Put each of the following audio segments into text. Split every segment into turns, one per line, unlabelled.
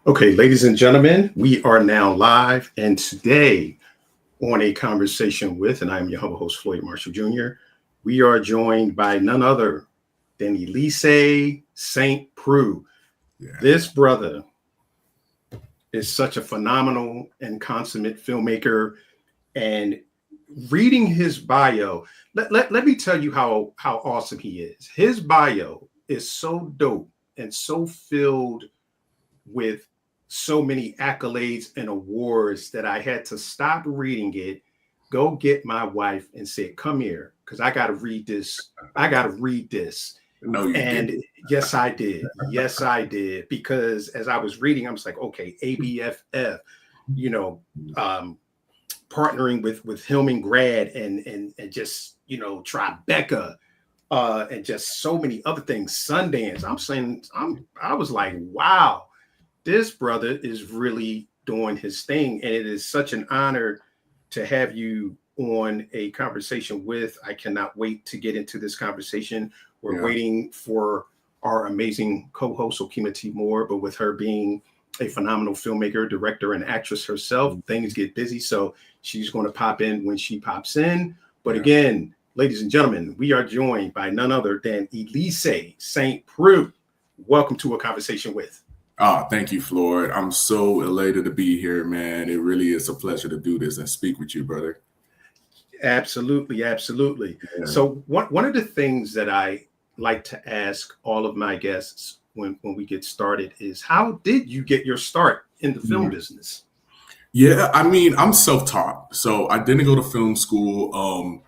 Okay, ladies and gentlemen, we are now live, and today on A Conversation With, and I'm your humble host, Floyd Marshall Jr., we are joined by none other than Elisee St Preux.
Yeah.
This brother is such a phenomenal and consummate filmmaker, and reading his bio, let me tell you how awesome he is. His bio is so dope and so filled with so many accolades and awards that I had to stop reading it, go get my wife and say, come here, because I got to read this. I got to read this.
No, you
And
didn't.
yes, I did. Yes, I did. Because as I was reading, I was like, okay, ABFF, partnering with Hillman Grad and just, Tribeca, and just so many other things, Sundance. I was like, wow. This brother is really doing his thing, and it is such an honor to have you on A Conversation With. I cannot wait to get into this conversation. We're waiting for our amazing co-host, Okima T. Moore, but with her being a phenomenal filmmaker, director, and actress herself, things get busy, so she's going to pop in when she pops in. But again, ladies and gentlemen, we are joined by none other than Elisee St Preux. Welcome to A Conversation With.
Oh, thank you, Floyd. I'm so elated to be here, man. It really is a pleasure to do this and speak with you, brother.
Absolutely, absolutely. Yeah. So one of the things that I like to ask all of my guests when we get started is, how did you get your start in the film business?
Yeah, I mean, I'm self-taught. So I didn't go to film school.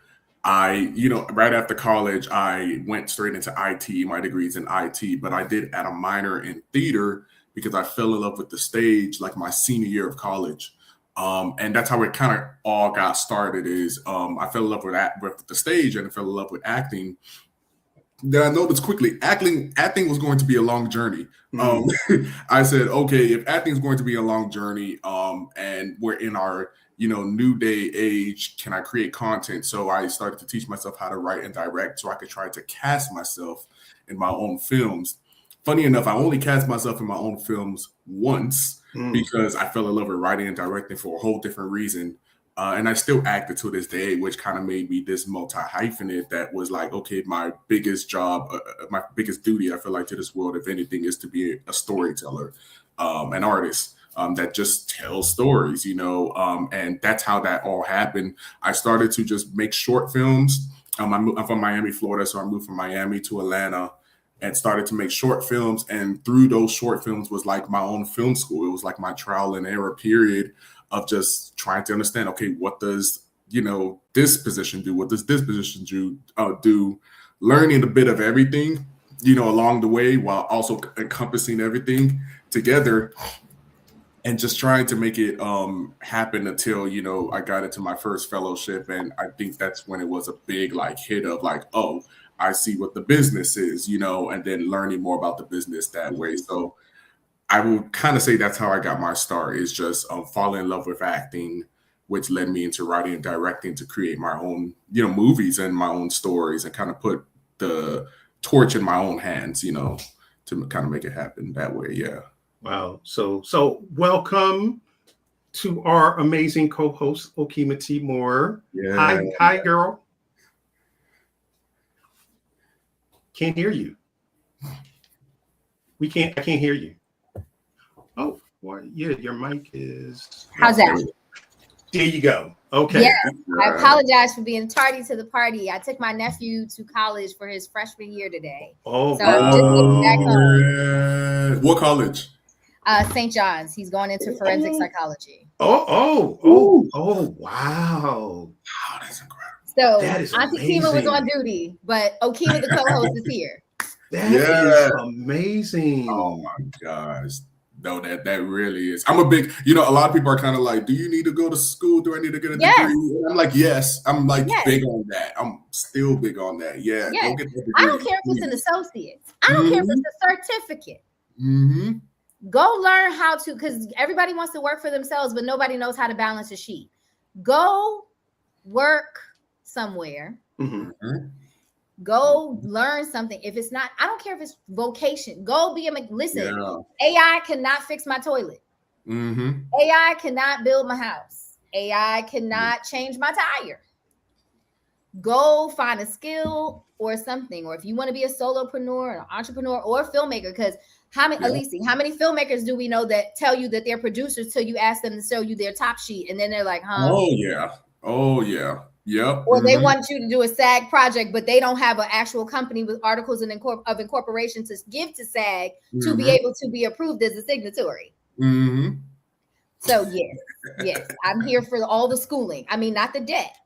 Right after college, I went straight into IT. My degree's in IT, but I did add a minor in theater because I fell in love with the stage like my senior year of college. And that's how it kind of all got started is I fell in love with the stage and I fell in love with acting. Then I noticed quickly acting was going to be a long journey. I said, okay, if acting is going to be a long journey and we're in our new day age, can I create content? So I started to teach myself how to write and direct so I could try to cast myself in my own films. Funny enough, I only cast myself in my own films once because I fell in love with writing and directing for a whole different reason. And I still acted to this day, which kind of made me this multi-hyphenate that was like, okay, my biggest job, my biggest duty, I feel like, to this world, if anything, is to be a storyteller, an artist that just tells stories, and that's how that all happened. I started to just make short films. I'm from Miami, Florida, so I moved from Miami to Atlanta and started to make short films. And through those short films was like my own film school. It was like my trial and error period of just trying to understand, okay, what does, this position do? What does this position do? Learning a bit of everything, along the way while also encompassing everything together and just trying to make it happen until, I got into my first fellowship. And I think that's when it was a big hit of oh, I see what the business is, and then learning more about the business that way. So I would kind of say that's how I got my start, is just falling in love with acting, which led me into writing and directing to create my own, movies and my own stories and kind of put the torch in my own hands, to kind of make it happen that way. Yeah.
Wow. So welcome to our amazing co-host, Okima T. Moore.
Yeah.
Hi, girl. Can't hear you. I can't hear you. Oh, well, yeah, your mic is.
How's that?
There you go. Okay.
Yeah, I apologize for being tardy to the party. I took my nephew to college for his freshman year today.
Oh,
so I'm just getting back home.
What college?
St. John's. He's going into forensic psychology.
Oh, wow.
Oh, that's incredible.
So
that is
Auntie Kima was on duty, but Okima, the co-host, is here.
That is amazing.
Oh my gosh. No, that really is. I'm a big, a lot of people are kind of like, do you need to go to school? Do I need to get a degree? And I'm like, yes. I'm big on that. I'm still big on that. Yeah.
Yes.
Go get the degree.
I don't care if it's an associate. I don't care if it's a certificate.
Mm-hmm.
Go learn how to, because everybody wants to work for themselves, but nobody knows how to balance a sheet. Go work somewhere. Go learn something. If it's not, I don't care if it's vocation. Go be a listen.
Yeah.
AI cannot fix my toilet.
Mm-hmm.
AI cannot build my house. AI cannot change my tire. Go find a skill or something. Or if you want to be a solopreneur, an entrepreneur, or a filmmaker, because how many, Elisee, how many filmmakers do we know that tell you that they're producers till you ask them to show you their top sheet, and then they're like, huh?
Oh yeah. Oh yeah. Yep.
Or they want you to do a SAG project, but they don't have an actual company with articles of incorporation to give to SAG to be able to be approved as a signatory. So yes, I'm here for all the schooling. I mean, not the debt.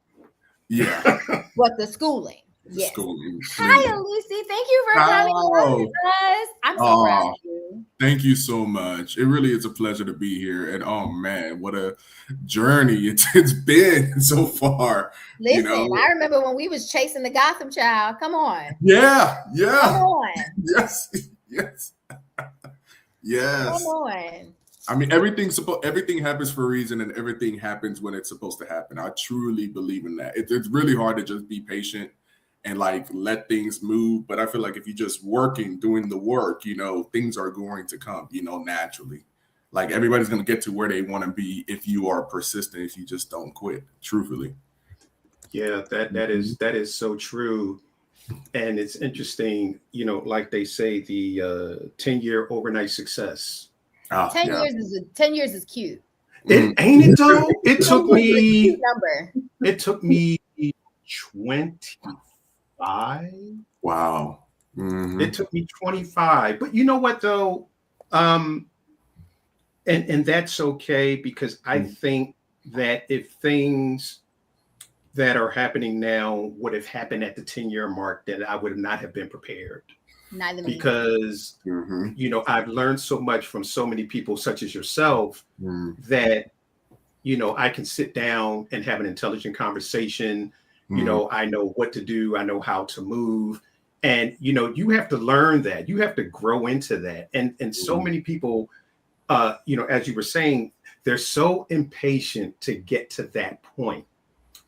Yeah.
But the schooling. Yes.
Schooling.
Hi, Elisee. Thank you for coming on with us. I'm so proud of you.
Thank you so much. It really is a pleasure to be here. And oh man, what a journey it's been so far.
Listen, I remember when we was chasing the Gotham Child. Come on.
Yeah. Yeah.
Come on.
Yes. Yes. Yes.
Come on.
I mean, everything happens for a reason, and everything happens when it's supposed to happen. I truly believe in that. It's really hard to just be patient and like let things move. But I feel like if you're just working, doing the work, things are going to come, naturally. Like everybody's going to get to where they want to be if you are persistent, if you just don't quit, truthfully.
Yeah, that is so true. And it's interesting, like they say, the 10-year overnight success.
10 years is cute.
Ain't it though? It took me
number.
It took me 25.
Wow.
It took me 25. But you know what though? And that's okay, because I think that if things that are happening now would have happened at the 10-year mark, then I would not have been prepared. Because I've learned so much from so many people such as yourself that I can sit down and have an intelligent conversation. I know what to do, I know how to move, and you have to learn that, you have to grow into that. And so many people as you were saying, they're so impatient to get to that point.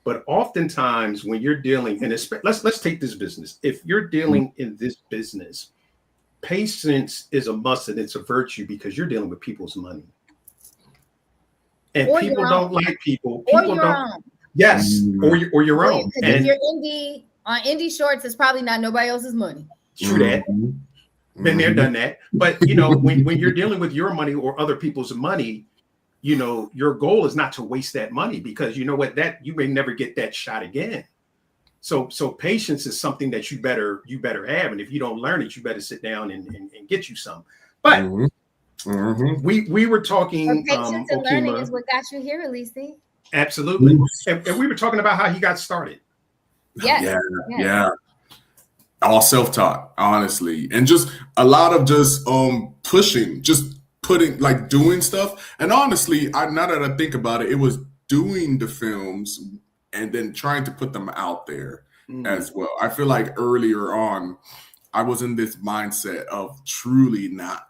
But oftentimes when you're dealing, and let's take this business. If you're dealing in this business, patience is a must, and it's a virtue, because you're dealing with people's money. And people don't like people. People don't. Yes, or your own.
And if you're indie shorts, it's probably not nobody else's money.
True that. Been there, done that. But when you're dealing with your money or other people's money, your goal is not to waste that money, because you know what, that you may never get that shot again. So patience is something that you better have. And if you don't learn it, you better sit down and get you some. But we were talking.
Patience and learning is what got you here, Elisee.
Absolutely. And we were talking about how he got started.
Yes.
Yeah. All self-taught, honestly. And just a lot of just pushing, just putting, like, doing stuff. And honestly, now that I think about it, it was doing the films and then trying to put them out there as well. I feel like earlier on, I was in this mindset of truly not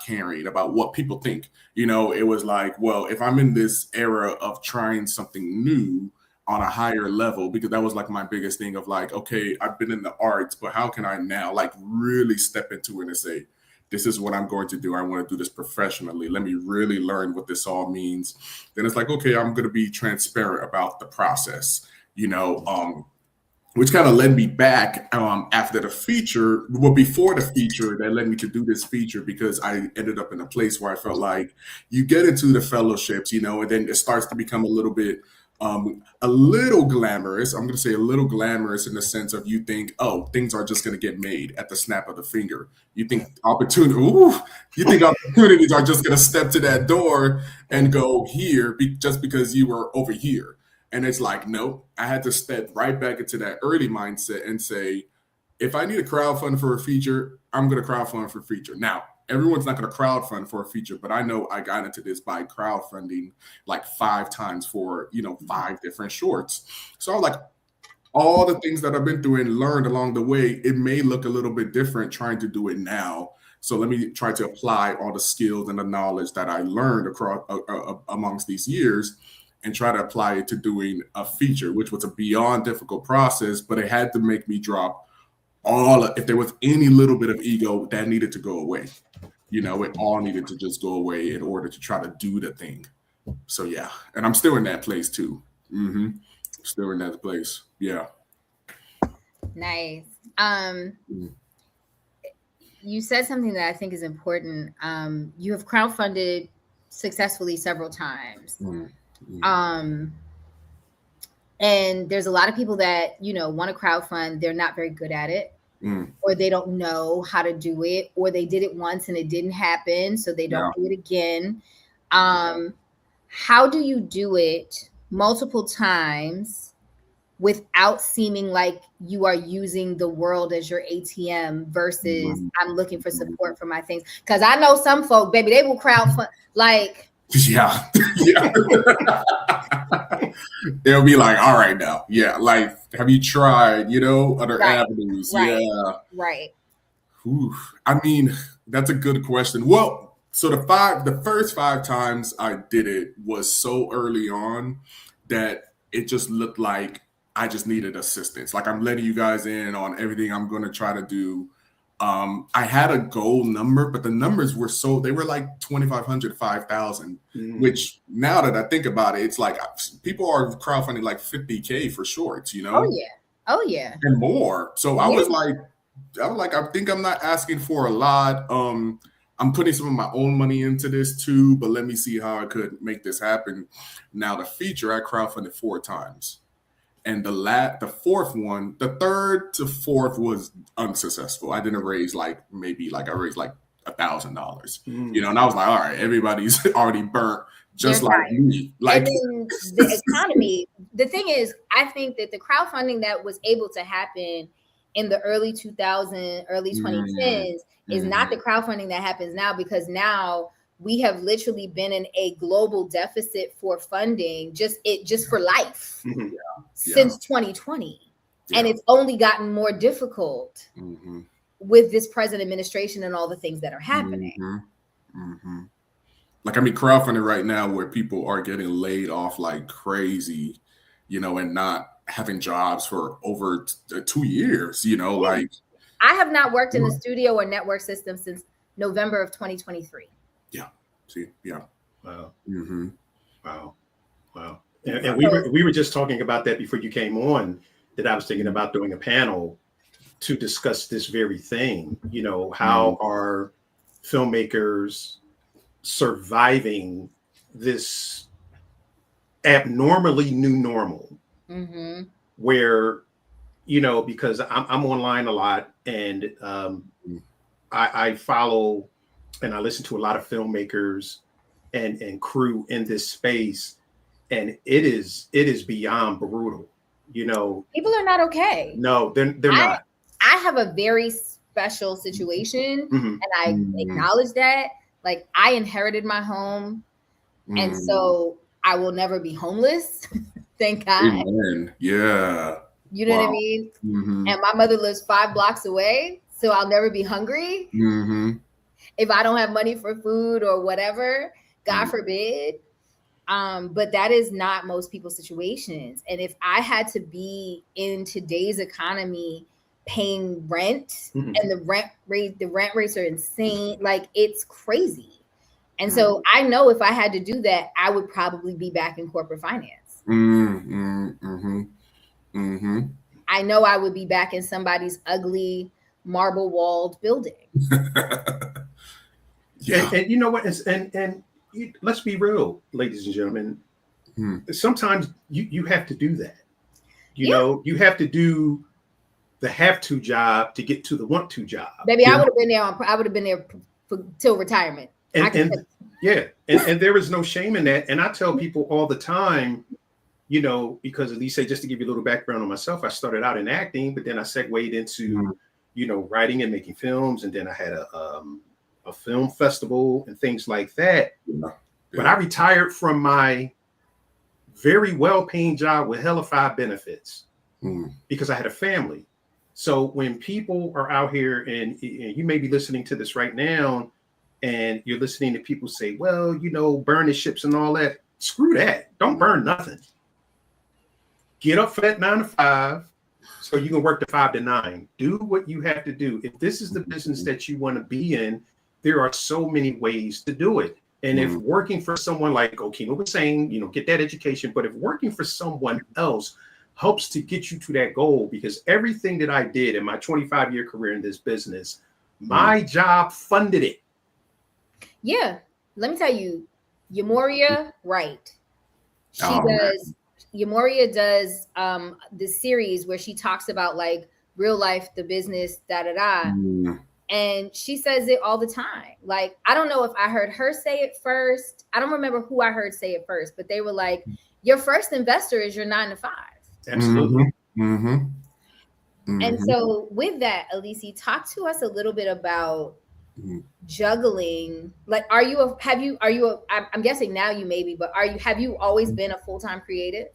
caring about what people think. It was like, well, if I'm in this era of trying something new on a higher level, because that was like my biggest thing of like, okay, I've been in the arts, but how can I now like really step into it and say, this is what I'm going to do. I want to do this professionally. Let me really learn what this all means. Then it's like, okay, I'm going to be transparent about the process, which kind of led me back after the feature, before the feature, that led me to do this feature, because I ended up in a place where I felt like you get into the fellowships, and then it starts to become a little bit a little glamorous. I'm going to say a little glamorous in the sense of you think, oh, things are just going to get made at the snap of the finger. You think opportunities are just going to step to that door and go here just because you were over here. And it's like, no, I had to step right back into that early mindset and say, if I need a crowdfund for a feature, I'm going to crowdfund for a feature. Now, everyone's not going to crowdfund for a feature, but I know I got into this by crowdfunding like 5 times for, 5 different shorts. So I'm like, all the things that I've been through and learned along the way, it may look a little bit different trying to do it now. So let me try to apply all the skills and the knowledge that I learned across amongst these years and try to apply it to doing a feature, which was a beyond difficult process, but it had to make me drop if there was any little bit of ego, that needed to go away. You know, it all needed to just go away in order to try to do the thing. So yeah, and I'm still in that place too. Still in that place. Yeah.
Nice. You said something that I think is important. You have crowdfunded successfully several times. And there's a lot of people that, you know, want to crowdfund. They're not very good at it, or they don't know how to do it, or they did it once and it didn't happen, so they don't do it again. How do you do it multiple times without seeming like you are using the world as your ATM versus I'm looking for support for my things? Because I know some folk, baby, they will crowdfund like.
Yeah. They'll be like, all right now. Yeah. Like, have you tried, you know, other avenues? Yeah.
Right.
Oof. I mean, that's a good question. Well, so the first 5 times I did it was so early on that it just looked like I just needed assistance. Like, I'm letting you guys in on everything I'm going to try to do. I had a goal number, but the numbers were they were like 2,500, 5,000, which now that I think about it, it's like people are crowdfunding like 50K for shorts, you know?
Oh yeah.
And more. So I was like, I think I'm not asking for a lot. I'm putting some of my own money into this too, but let me see how I could make this happen. Now the feature, I crowdfunded 4 times. And the fourth one, the third to fourth was unsuccessful. I didn't raise I raised like $1,000, you know, and I was like, all right, everybody's already burnt just like me. Like,
and then the economy, the thing is, I think that the crowdfunding that was able to happen in the early 2000s, early 2010s is not the crowdfunding that happens now, because now we have literally been in a global deficit for funding just for life since 2020. And it's only gotten more difficult with this present administration and all the things that are happening.
Like, I mean, crowdfunding right now where people are getting laid off like crazy, you know, and not having jobs for over 2 years, you know, like.
I have not worked in the studio or network system since November of 2023.
Yeah. See, yeah.
Wow. Wow. And
So,
we were just talking about that before you came on, that I was thinking about doing a panel to discuss this very thing. You know, how are filmmakers surviving this abnormally new normal, where, you know, because I'm online a lot, and I follow and I listen to a lot of filmmakers and crew in this space, and it is beyond brutal. You know,
people are not okay.
No, they're not.
I have a very special situation, and I acknowledge that. Like, I inherited my home, and so I will never be homeless. Thank God.
Amen. Yeah.
You know what I mean? And my mother lives 5 blocks away, so I'll never be hungry. If I don't have money for food or whatever, God forbid. But that is not most people's situations. And if I had to be in today's economy paying rent, and the rent rates are insane, like, it's crazy. And so I know if I had to do that, I would probably be back in corporate finance. I know I would be back in somebody's ugly marble walled building.
And you know what? And let's be real, ladies and gentlemen. Sometimes you have to do that. You know, you have to do the have to job to get to the want to job.
Baby, I would have been there till retirement.
And there is no shame in that. And I tell people all the time, you know, because Elisee, just to give you a little background on myself, I started out in acting, but then I segued into, you know, writing and making films. And then I had a film festival and things like that. But I retired from my very well-paying job with hella 5 benefits because I had a family. So when people are out here, and you may be listening to this right now, and you're listening to people say, well, you know, burn the ships and all that. Screw that. Don't burn nothing. Get up for that 9 to 5, So you can work the 5 to 9. Do what you have to do. If this is the business that you want to be in, there are so many ways to do it. And if working for someone like Okima was saying, get that education, but if working for someone else helps to get you to that goal, because everything that I did in my 25-year career in this business, my job funded it.
Yeah. Let me tell you, Yamoria, right. Yamoria does this series where she talks about like real life, the business, and she says it all the time. Like, I don't know if I heard her say it first. I don't remember who I heard say it first, but they were like, your first investor is your 9 to 5.
Absolutely.
And so with that, Elisee, talk to us a little bit about juggling. Like, I'm guessing now you maybe, but have you always been a full-time creative?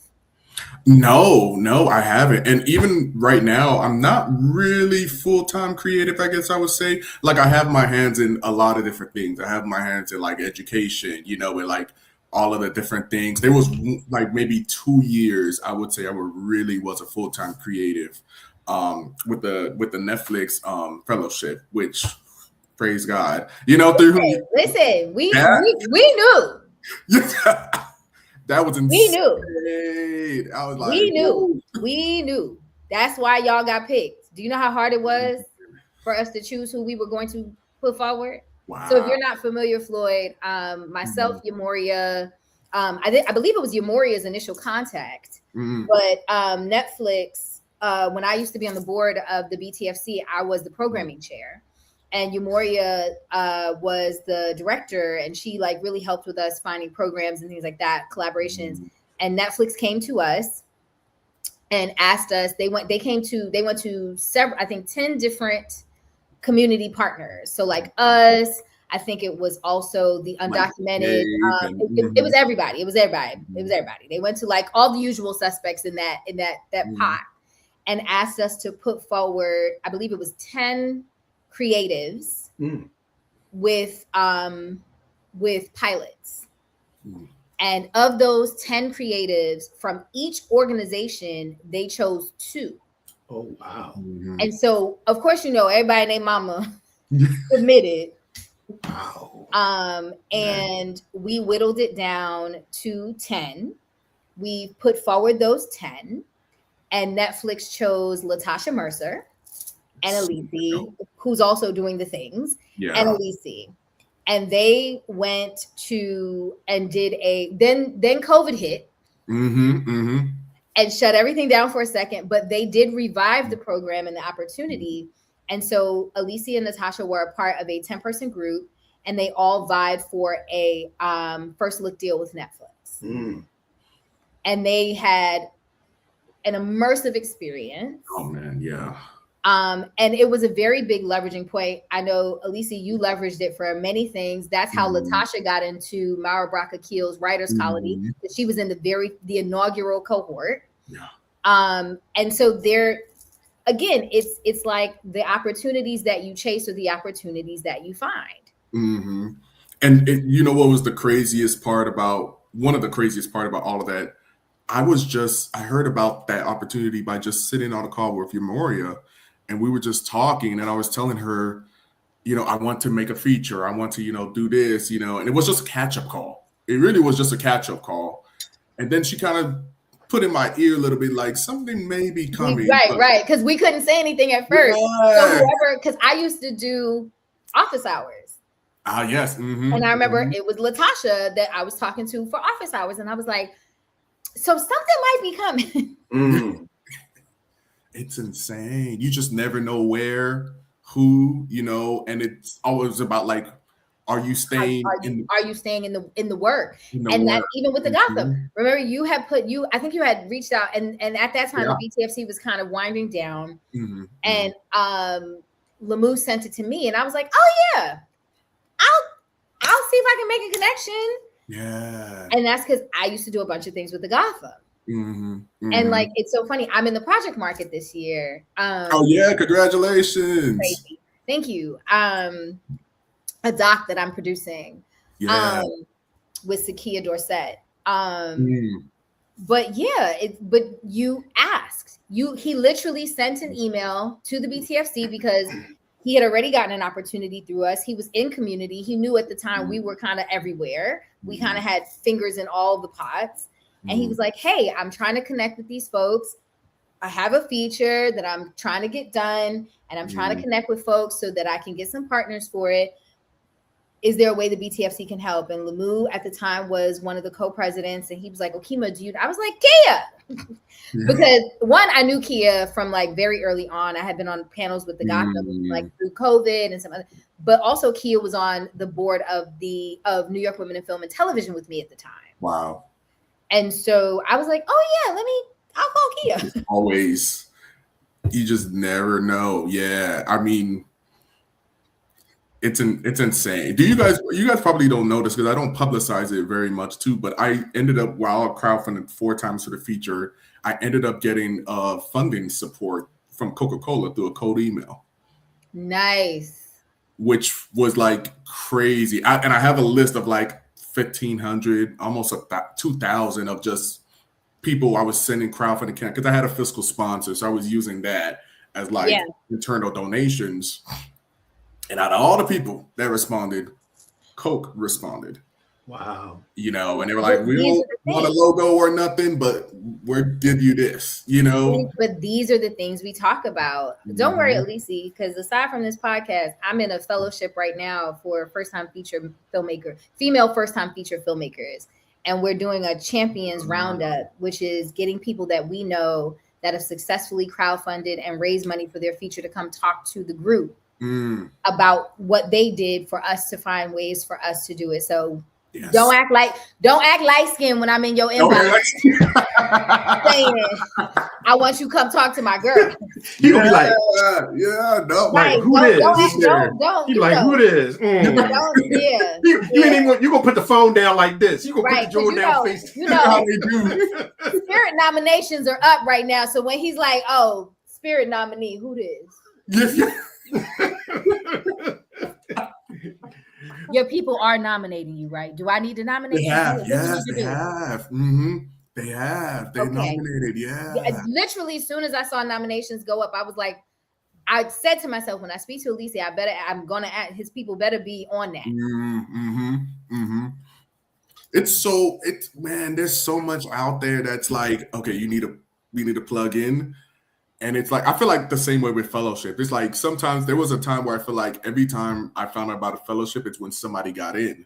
No, I haven't. And even right now, I'm not really full-time creative, I guess I would say. Like, I have my hands in a lot of different things. I have my hands in like education, and like all of the different things. There was like maybe 2 years, I would say I really was a full-time creative with the Netflix fellowship, which, praise God,
Listen, we knew.
That was insane.
We knew.
I was like,
we knew. That's why y'all got picked. Do you know how hard it was for us to choose who we were going to put forward?
Wow.
So if you're not familiar, Floyd, myself, Yamoria, I believe it was Yamoria's initial contact, but Netflix, when I used to be on the board of the BTFC, I was the programming chair. And Yamoria was the director, and she like really helped with us finding programs and things like that, collaborations. And Netflix came to us and asked us. They went to several, I think 10 different community partners. So like us, I think it was also the undocumented. It was everybody. It was everybody. They went to like all the usual suspects in that pot, and asked us to put forward, I believe it was 10 creatives with pilots. And of those 10 creatives from each organization, they chose 2.
Oh, wow.
And so, of course, everybody and their mama submitted.
Wow.
And we whittled it down to 10. We put forward those 10, and Netflix chose Latasha Mercer and Elisee, who's also doing the things, and Elisee. And they went to and did then COVID hit and shut everything down for a second, but they did revive the program and the opportunity. And so Elisee and Natasha were a part of a 10-person group, and they all vied for a first look deal with Netflix. And they had an immersive experience.
Oh man, yeah.
And it was a very big leveraging point. I know, Elisee, you leveraged it for many things. That's how Latasha got into Mara Braca Keel's Writers Colony. She was in the inaugural cohort.
Yeah.
And so there, again, it's like the opportunities that you chase are the opportunities that you find.
And what was the craziest part about, one of the craziest part about all of that? I heard about that opportunity by just sitting on a call with Yamoria. And we were just talking, and I was telling her, I want to make a feature. I want to, do this, and it was just a catch-up call. It really was just a catch-up call. And then she kind of put in my ear a little bit, like something may be coming.
Right. Because we couldn't say anything at first. So because I used to do office hours.
Yes.
And I remember it was Latasha that I was talking to for office hours. And I was like, so something might be coming.
It's insane. You just never know where, who, and it's always about like, are you staying in
the work? That even with the Gotham. Remember, I think you had reached out, and at that time the BTFC was kind of winding down. And Lamu sent it to me, and I was like, oh yeah, I'll see if I can make a connection.
Yeah.
And that's because I used to do a bunch of things with the Gotham. And like, it's so funny. I'm in the project market this year.
Oh yeah, congratulations.
Crazy. Thank you. A doc that I'm producing with Sakia Dorset. But yeah, but you asked. He literally sent an email to the BTFC because he had already gotten an opportunity through us. He was in community. He knew at the time we were kind of everywhere. We kind of had fingers in all the pots. And he was like, hey, I'm trying to connect with these folks. I have a feature that I'm trying to get done, and I'm trying to connect with folks so that I can get some partners for it. Is there a way the BTFC can help? And Lamu at the time was one of the co-presidents, and he was like, Okima, I was like, Kia. Because one, I knew Kia from like very early on. I had been on panels with the Gotham like through COVID and some other, but also Kia was on the board of New York Women in Film and Television with me at the time.
Wow.
And so I was like, oh yeah, I'll call Kia.
Always. You just never know. Yeah. I mean, it's insane. You guys probably don't know this because I don't publicize it very much too, but I ended up, while I crowdfunded 4 times for the feature, I ended up getting funding support from Coca-Cola through a cold email.
Nice.
Which was like crazy. And I have a list of like 1,500, almost 2,000 of just people I was sending crowdfunding because I had a fiscal sponsor. So I was using that as like internal donations. And out of all the people that responded, Coke responded.
Wow.
You know, and they were like, we don't want a logo or nothing, but we'll give you this, you know.
But these are the things we talk about. Don't worry, Elisee, because aside from this podcast, I'm in a fellowship right now for first-time feature filmmaker, female first-time feature filmmakers. And we're doing a champions roundup, which is getting people that we know that have successfully crowdfunded and raised money for their feature to come talk to the group about what they did for us to find ways for us to do it. So don't act light skin when I'm in your inbox. Saying, I want you to come talk to my girl.
You gonna be like,
no,
like who this?
Don't.
You like who this? You ain't even. You gonna put the phone down like this. You gonna put the Jordan down face.
You know, Spirit nominations are up right now. So when he's like, "Oh, Spirit nominee, who this?" Your people are nominating you, right? Do I need to nominate you?
Yes, they have. They have. They nominated,
Literally, as soon as I saw nominations go up, I was like, I said to myself, when I speak to Elisee, I'm gonna add his people better be on that.
Man, there's so much out there that's like, okay, we need to plug in. And it's like, I feel like the same way with fellowship. It's like sometimes there was a time where I feel like every time I found out about a fellowship, it's when somebody got in.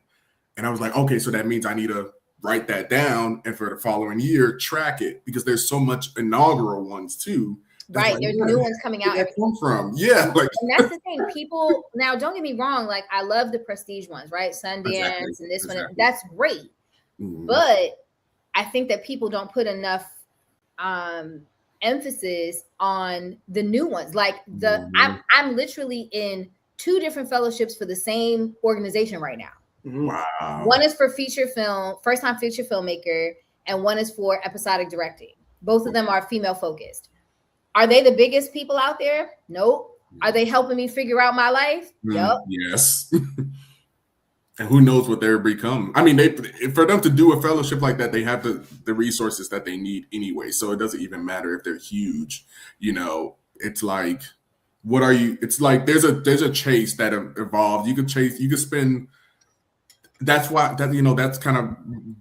And I was like, okay, so that means I need to write that down and for the following year, track it because there's so much inaugural ones too.
Right. Like, there's new ones coming out.
Where that come from? Yeah. Like,
and that's the thing. People, now don't get me wrong. Like I love the prestige ones, right? Sundance and this one. That's great. But I think that people don't put enough emphasis on the new ones. Like I'm literally in 2 different fellowships for the same organization right now.
Wow.
One is for feature film, first time feature filmmaker, and one is for episodic directing. Both of them are female focused. Are they the biggest people out there? Nope. Are they helping me figure out my life? Yep.
Yes. And who knows what they'll become. I mean, for them to do a fellowship like that, they have the resources that they need anyway. So it doesn't even matter if they're huge. You know, it's like, what are you? It's like there's a chase that evolved. You could spend. That's why that's kind of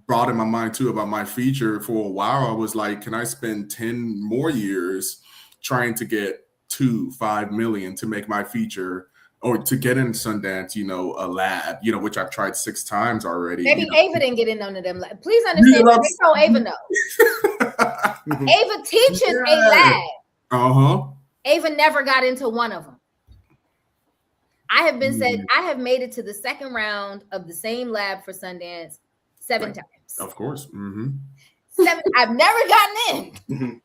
brought in my mind too about my feature. For a while, I was like, can I spend 10 more years trying to get $5 million to make my feature? Or to get in Sundance, a lab, which I've tried 6 times already.
Maybe Ava didn't get in none of them. Please understand, they told Ava no. Ava teaches a lab. Ava never got into one of them. I have made it to the second round of the same lab for Sundance 7 times.
Of course.
7. I've never gotten in,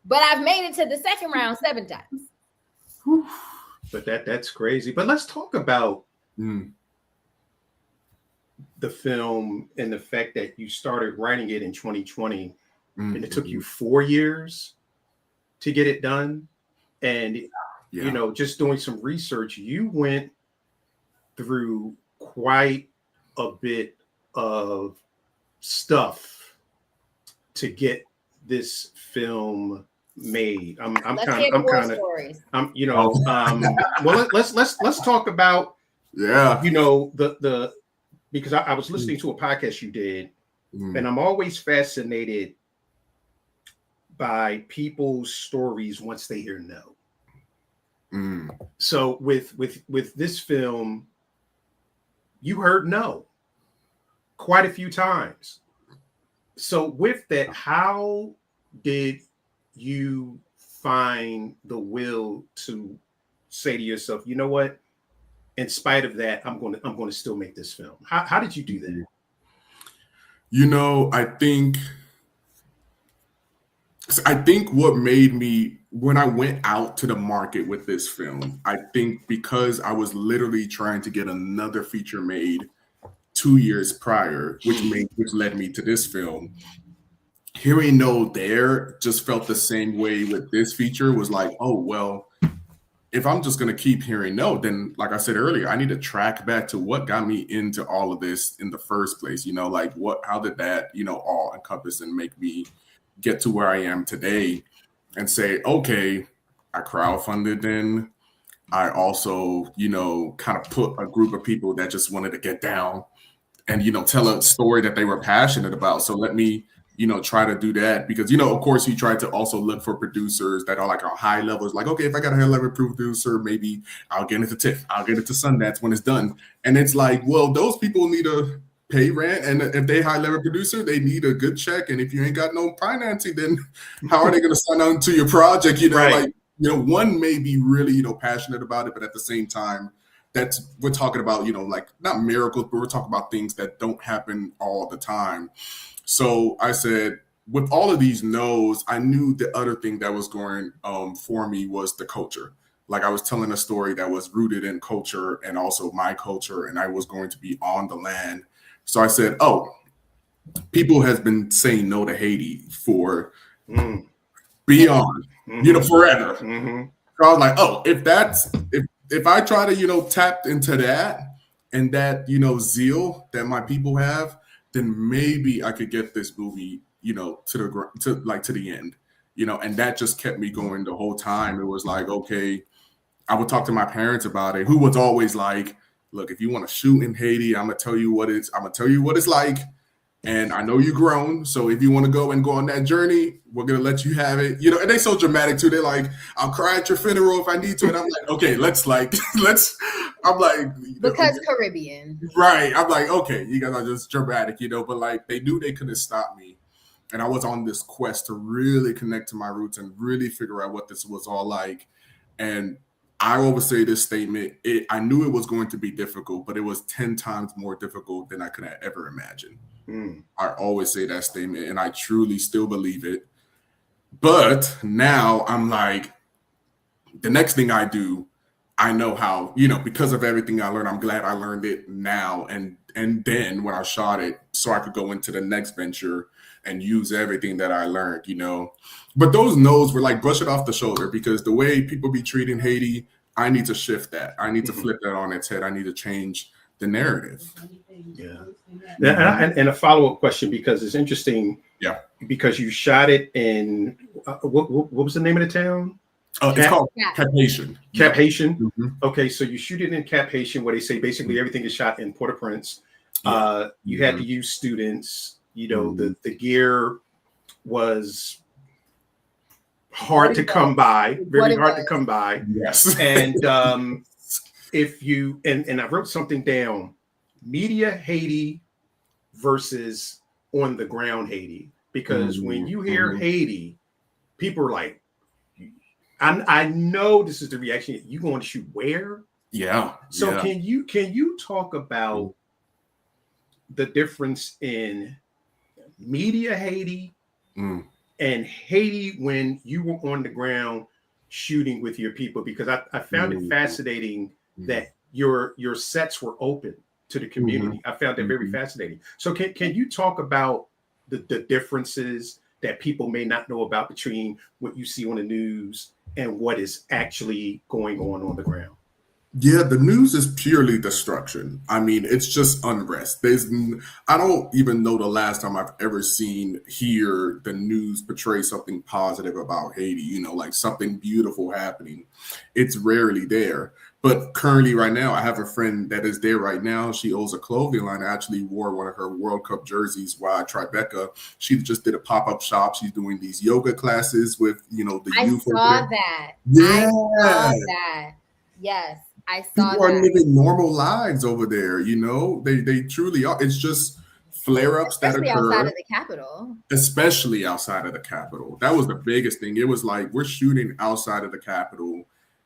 but I've made it to the second round 7 times.
But that's crazy. But let's talk about the film and the fact that you started writing it in 2020 and it took you 4 years to get it done. And, just doing some research, you went through quite a bit of stuff to get this film made?
Let's hear the war stories.
Well, let's talk about,
yeah,
the because I was listening to a podcast you did, and I'm always fascinated by people's stories once they hear no. So with this film, you heard no quite a few times. So with that, how did you find the will to say to yourself, you know what, in spite of that, I'm going to still make this film? How did you do that?
I think what made me, when I went out to the market with this film, I think because I was literally trying to get another feature made 2 years prior, which led me to this film. Hearing no there just felt the same way with this feature. Was like, oh, well, if I'm just going to keep hearing no, then like I said earlier, I need to track back to what got me into all of this in the first place. Like how did that, all encompass and make me get to where I am today, and say, okay, I crowdfunded then. I also, kind of put a group of people that just wanted to get down and, tell a story that they were passionate about. So let me, try to do that, because, of course, you try to also look for producers that are like on high levels. Like, okay, if I got a high level producer, maybe I'll get into TIFF, I'll get into Sundance when it's done. And it's like, well, those people need a pay rent, and if they high level producer, they need a good check. And if you ain't got no financing, then how are they going to sign on to your project?
Right.
Like, one may be really, passionate about it, but at the same time, we're talking about, like, not miracles, but we're talking about things that don't happen all the time. So I said, with all of these no's, I knew the other thing that was going for me was the culture. Like, I was telling a story that was rooted in culture and also my culture, and I was going to be on the land. So I said, oh, people has been saying no to Haiti for beyond, forever. So I was like, oh, if I try to, tap into that and that, zeal that my people have, then maybe I could get this movie, to the end, and that just kept me going the whole time. It was like, okay, I would talk to my parents about it, who was always like, look, if you want to shoot in Haiti, I'm gonna tell you what it's like. And I know you're grown, so if you want to go on that journey, we're gonna let you have it. And they so dramatic too. They're like, I'll cry at your funeral if I need to. And I'm like, okay, let's. I'm like,
because Caribbean,
right? I'm like, okay, you guys are just dramatic, but like they knew they couldn't stop me, and I was on this quest to really connect to my roots and really figure out what this was all like. And I always say this statement, I knew it was going to be difficult, but it was 10 times more difficult than I could have ever imagined. I always say that statement, and I truly still believe it. But now I'm like, the next thing I do, I know how, because of everything I learned, I'm glad I learned it now. And then when I shot it, so I could go into the next venture and use everything that I learned, But those no's were like, brush it off the shoulder, because the way people be treating Haiti, I need to shift that. I need to flip that on its head. I need to change the narrative.
Yeah. And a follow-up question, because it's interesting.
Yeah.
Because you shot it in, what was the name of the town?
It's called Cap Haitian.
Cap Haitian. Okay. So you shoot it in Cap Haitian, where they say basically everything is shot in Port-au-Prince. You had to use students, the gear was hard to come by, very hard to come by.
Yes.
And if you, and I wrote something down, media Haiti versus on the ground Haiti, because when you hear Haiti, people are like, I know this is the reaction. You going to shoot where?
Yeah.
So can you talk about the difference in media Haiti and Haiti when you were on the ground shooting with your people? Because I found it fascinating that your sets were open to the community. I found that very fascinating. So can you talk about the differences that people may not know about between what you see on the news and what is actually going on the ground?
Yeah, the news is purely destruction. I mean, it's just unrest. I don't even know the last time I've ever hear the news portray something positive about Haiti, like something beautiful happening. It's rarely there. But currently, right now, I have a friend that is there right now. She owns a clothing line. I actually wore one of her World Cup jerseys while at Tribeca. She just did a pop-up shop. She's doing these yoga classes with, the youth over there.
I saw that. Yes. I saw
people are living normal lives over there. They truly are. It's just flare-ups that occur
outside of the capital.
Especially outside of the capital. That was the biggest thing. It was like we're shooting outside of the capital,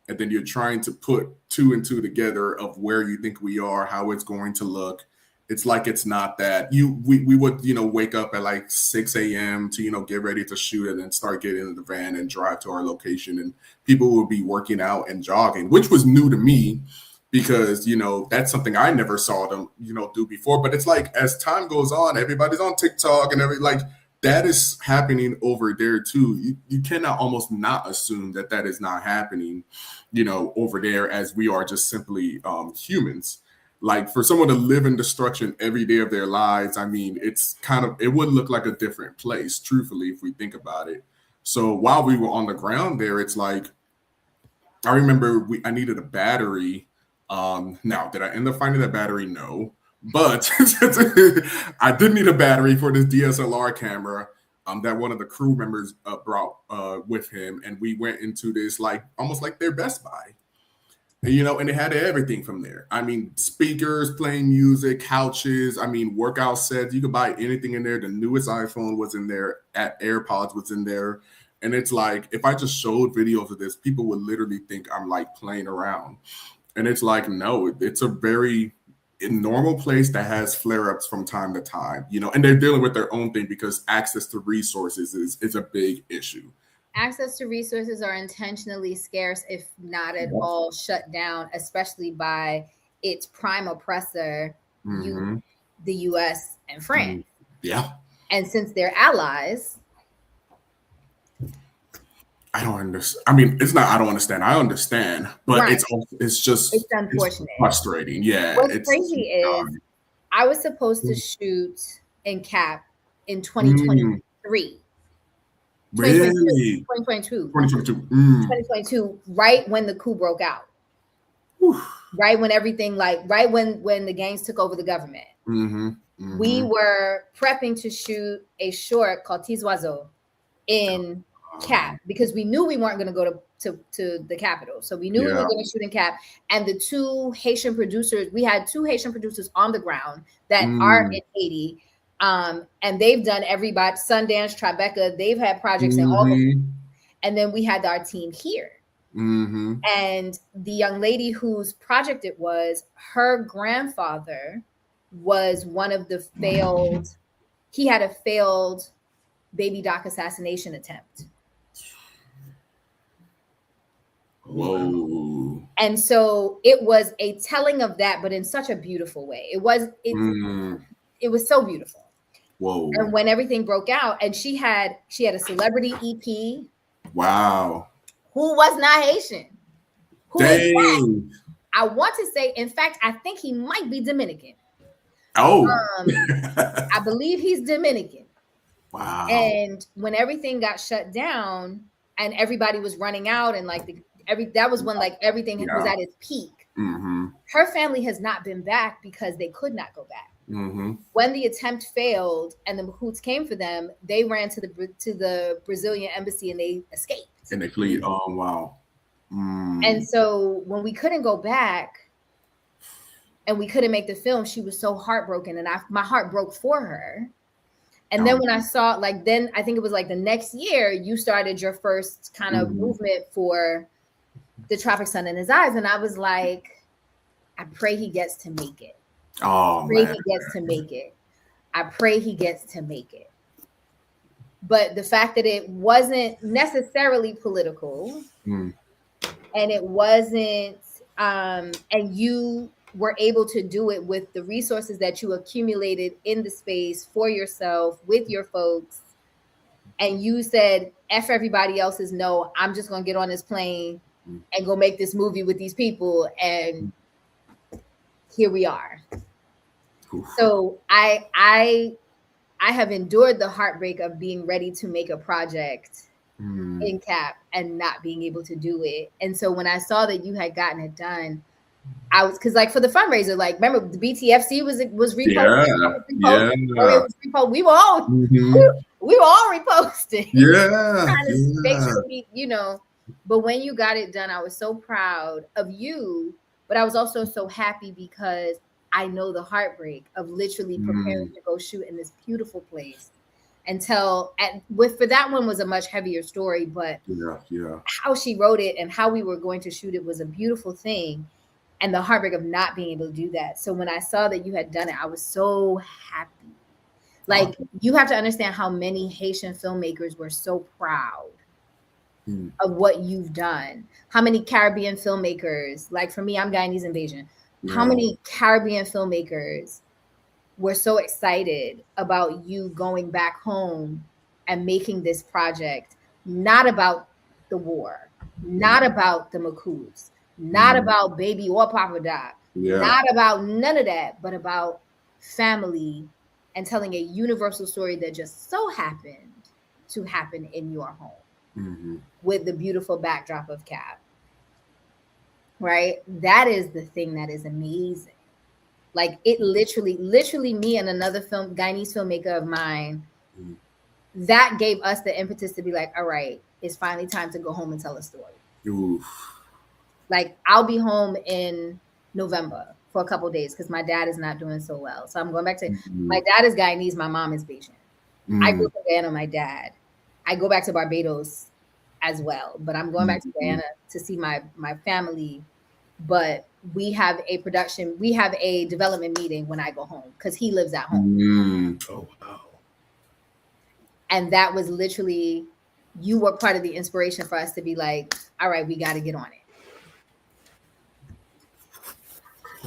and then you're trying to put two and two together of where you think we are, how it's going to look. It's like it's not that. We would wake up at like 6 a.m. to get ready to shoot and then start getting in the van and drive to our location, and people would be working out and jogging, which was new to me because that's something I never saw them do before. But it's like as time goes on, everybody's on TikTok and that is happening over there too. You cannot almost not assume that is not happening over there, as we are just simply humans. Like for someone to live in destruction every day of their lives, I mean, it would look like a different place, truthfully, if we think about it. So while we were on the ground there, it's like, I remember I needed a battery. Now, did I end up finding that battery? No. But I did need a battery for this DSLR camera that one of the crew members brought with him. And we went into this almost like their Best Buy. And it had everything from there. I mean, speakers, playing music, couches, workout sets. You could buy anything in there. The newest iPhone was in there. AirPods was in there. And it's like, if I just showed videos of this, people would literally think I'm like playing around. And it's like, no, it's a very normal place that has flare-ups from time to time, and they're dealing with their own thing because access to resources is a big issue.
Access to resources are intentionally scarce, if not at all shut down, especially by its prime oppressor, the U.S. and France.
Yeah.
And since they're allies,
I don't understand. I mean, it's not I don't understand. I understand, but right. It's
unfortunate.
It's frustrating. Yeah.
What's crazy is I was supposed to shoot in CAP in 2023.
Really?
2022, right when the coup broke out. Whew. Right when everything, right when the gangs took over the government. We were prepping to shoot a short called Tizoiseau in CAP because we knew we weren't going to go to the capital. So we knew we were going to shoot in CAP. And the two Haitian producers, we had two Haitian producers on the ground that are in Haiti. And they've done everybody, Sundance, Tribeca, they've had projects in all the, and then we had our team here. And the young lady whose project it was, her grandfather was one of the he had a failed baby doc assassination attempt.
Whoa.
And so it was a telling of that, but in such a beautiful way. It was so beautiful.
Whoa.
And when everything broke out, and she had a celebrity EP.
Wow.
Who was not Haitian.
Dang.
I want to say, in fact, I think he might be Dominican.
Oh.
I believe he's Dominican.
Wow.
And when everything got shut down and everybody was running out and that was when everything was at its peak. Her family has not been back because they could not go back. When the attempt failed and the Mahouts came for them, they ran to the Brazilian embassy and they escaped.
And they fled. Oh, wow.
And so when we couldn't go back and we couldn't make the film, she was so heartbroken, and my heart broke for her. And then when I saw, then I think it was the next year, you started your first kind of movement for The Traffic Sun in His Eyes. And I was like, I pray he gets to make it.
Oh,
I pray he gets to make it. I pray he gets to make it. But the fact that it wasn't necessarily political and it wasn't, and you were able to do it with the resources that you accumulated in the space for yourself, with your folks. And you said, F everybody else's no, I'm just going to get on this plane and go make this movie with these people. And here we are. So I have endured the heartbreak of being ready to make a project in CAP and not being able to do it. And so when I saw that you had gotten it done, I was, because like for the fundraiser, like remember the BTFC was reposted. We were all we were all reposting. Trying to make sure we, but when you got it done, I was so proud of you, but I was also so happy because I know the heartbreak of literally preparing to go shoot in this beautiful place. For that one was a much heavier story, but how she wrote it and how we were going to shoot it was a beautiful thing, and the heartbreak of not being able to do that. So when I saw that you had done it, I was so happy. Like, you have to understand how many Haitian filmmakers were so proud of what you've done. How many Caribbean filmmakers, like for me, I'm Guyanese and Bajan. How many Caribbean filmmakers were so excited about you going back home and making this project, not about the war, not about the Macoubs, not about Baby or Papa Doc, not about none of that, but about family and telling a universal story that just so happened to happen in your home with the beautiful backdrop of CAP. Right? That is the thing that is amazing. Like, it literally me and another Guyanese filmmaker of mine, that gave us the impetus to be like, all right, it's finally time to go home and tell a story. Like, I'll be home in November for a couple of days because my dad is not doing so well. So I'm going back to, my dad is Guyanese, my mom is Bajan. I grew up in Guyana, my dad. I go back to Barbados as well, but I'm going back to Guyana to see my family. But we have a development meeting when I go home because he lives at home.
Oh, wow.
And that was literally, you were part of the inspiration for us to be like, all right, we got to get on it.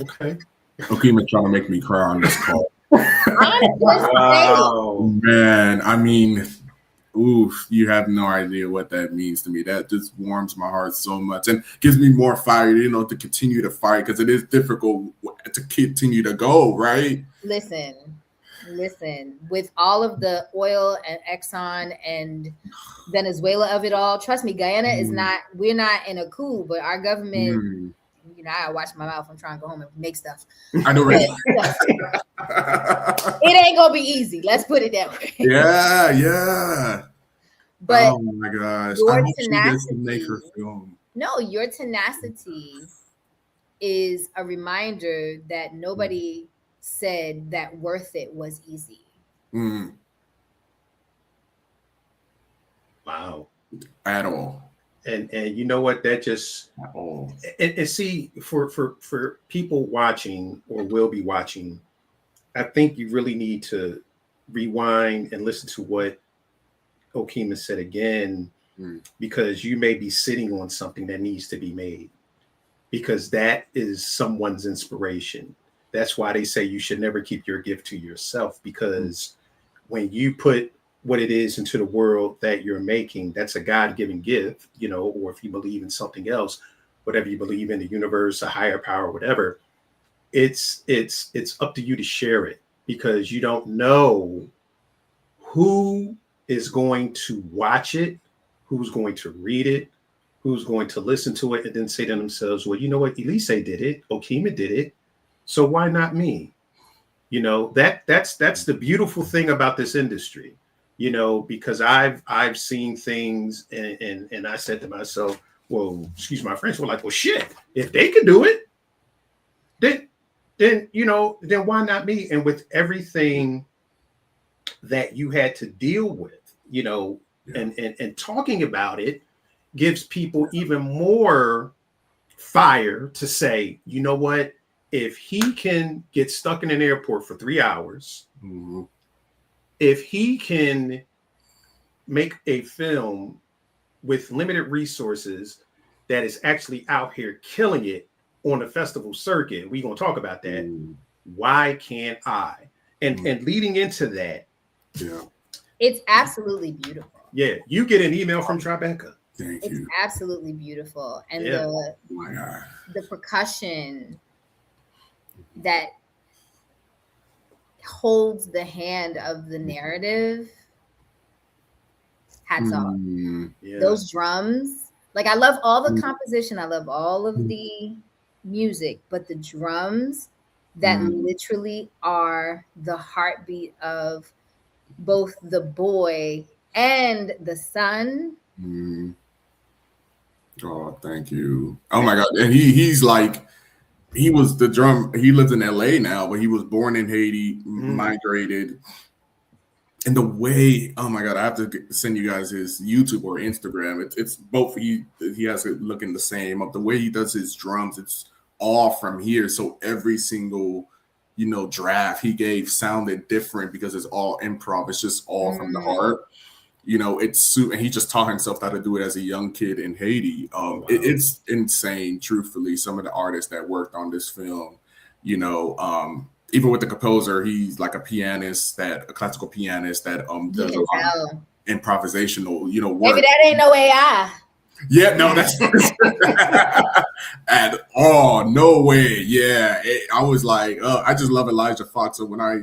Okay.
Okima trying to make me cry on this call.
Wow.
Man, I mean, you have no idea what that means to me. That just warms my heart so much and gives me more fire, to continue to fight, because it is difficult to continue to go, right?
Listen, with all of the oil and Exxon and Venezuela of it all, trust me, Guyana is not, we're not in a coup, but our government, I watch my mouth. I'm trying to go home and make stuff.
I know, right?
It ain't gonna be easy. Let's put it that way.
Yeah.
But
oh my gosh,
your
I hope
tenacity,
she gets to make her film.
No, your tenacity is a reminder that nobody said that worth it was easy.
Wow.
At all.
And you know what? That just and see, for people watching or will be watching, I think you really need to rewind and listen to what Okima said again, because you may be sitting on something that needs to be made, because that is someone's inspiration. That's why they say you should never keep your gift to yourself, because when you put what it is into the world that you're making, that's a God-given gift, or if you believe in something else, whatever you believe in, the universe, a higher power, whatever, it's up to you to share it, because you don't know who is going to watch it, who's going to read it, who's going to listen to it, and then say to themselves, well, you know what, Elisee did it, Okima did it, so why not me? That's the beautiful thing about this industry. Because I've seen things and I said to myself, well, excuse my French, we're like, well, shit, if they can do it, then why not me? And with everything that you had to deal with, and talking about it gives people even more fire to say, you know what, if he can get stuck in an airport for 3 hours, if he can make a film with limited resources that is actually out here killing it on the festival circuit, we're going to talk about that. Why can't I? And leading into that,
it's absolutely beautiful.
Yeah, you get an email from Tribeca.
Thank
It's
you.
absolutely beautiful. And
Oh my God.
the percussion that holds the hand of the narrative. Hats off.
Yeah.
Those drums. Like, I love all the composition. I love all of the music, but the drums that literally are the heartbeat of both the boy and the son.
Oh, thank you. Oh my God. And he's like, he was the drum. He lives in LA now, but he was born in Haiti, migrated. And the way, oh my God, I have to send you guys his YouTube or Instagram. It's both. He has it looking the same. Of the way he does his drums, it's all from here. So every single, draft he gave sounded different because it's all improv. It's just all from the heart. And he just taught himself how to do it as a young kid in Haiti.
Wow.
It's insane, truthfully. Some of the artists that worked on this film, even with the composer, he's like a classical pianist that does a lot of improvisational, work.
Maybe that ain't no AI.
Yeah, no, that's at all. No way. Yeah, I was like, I just love Elijah Fox. So when I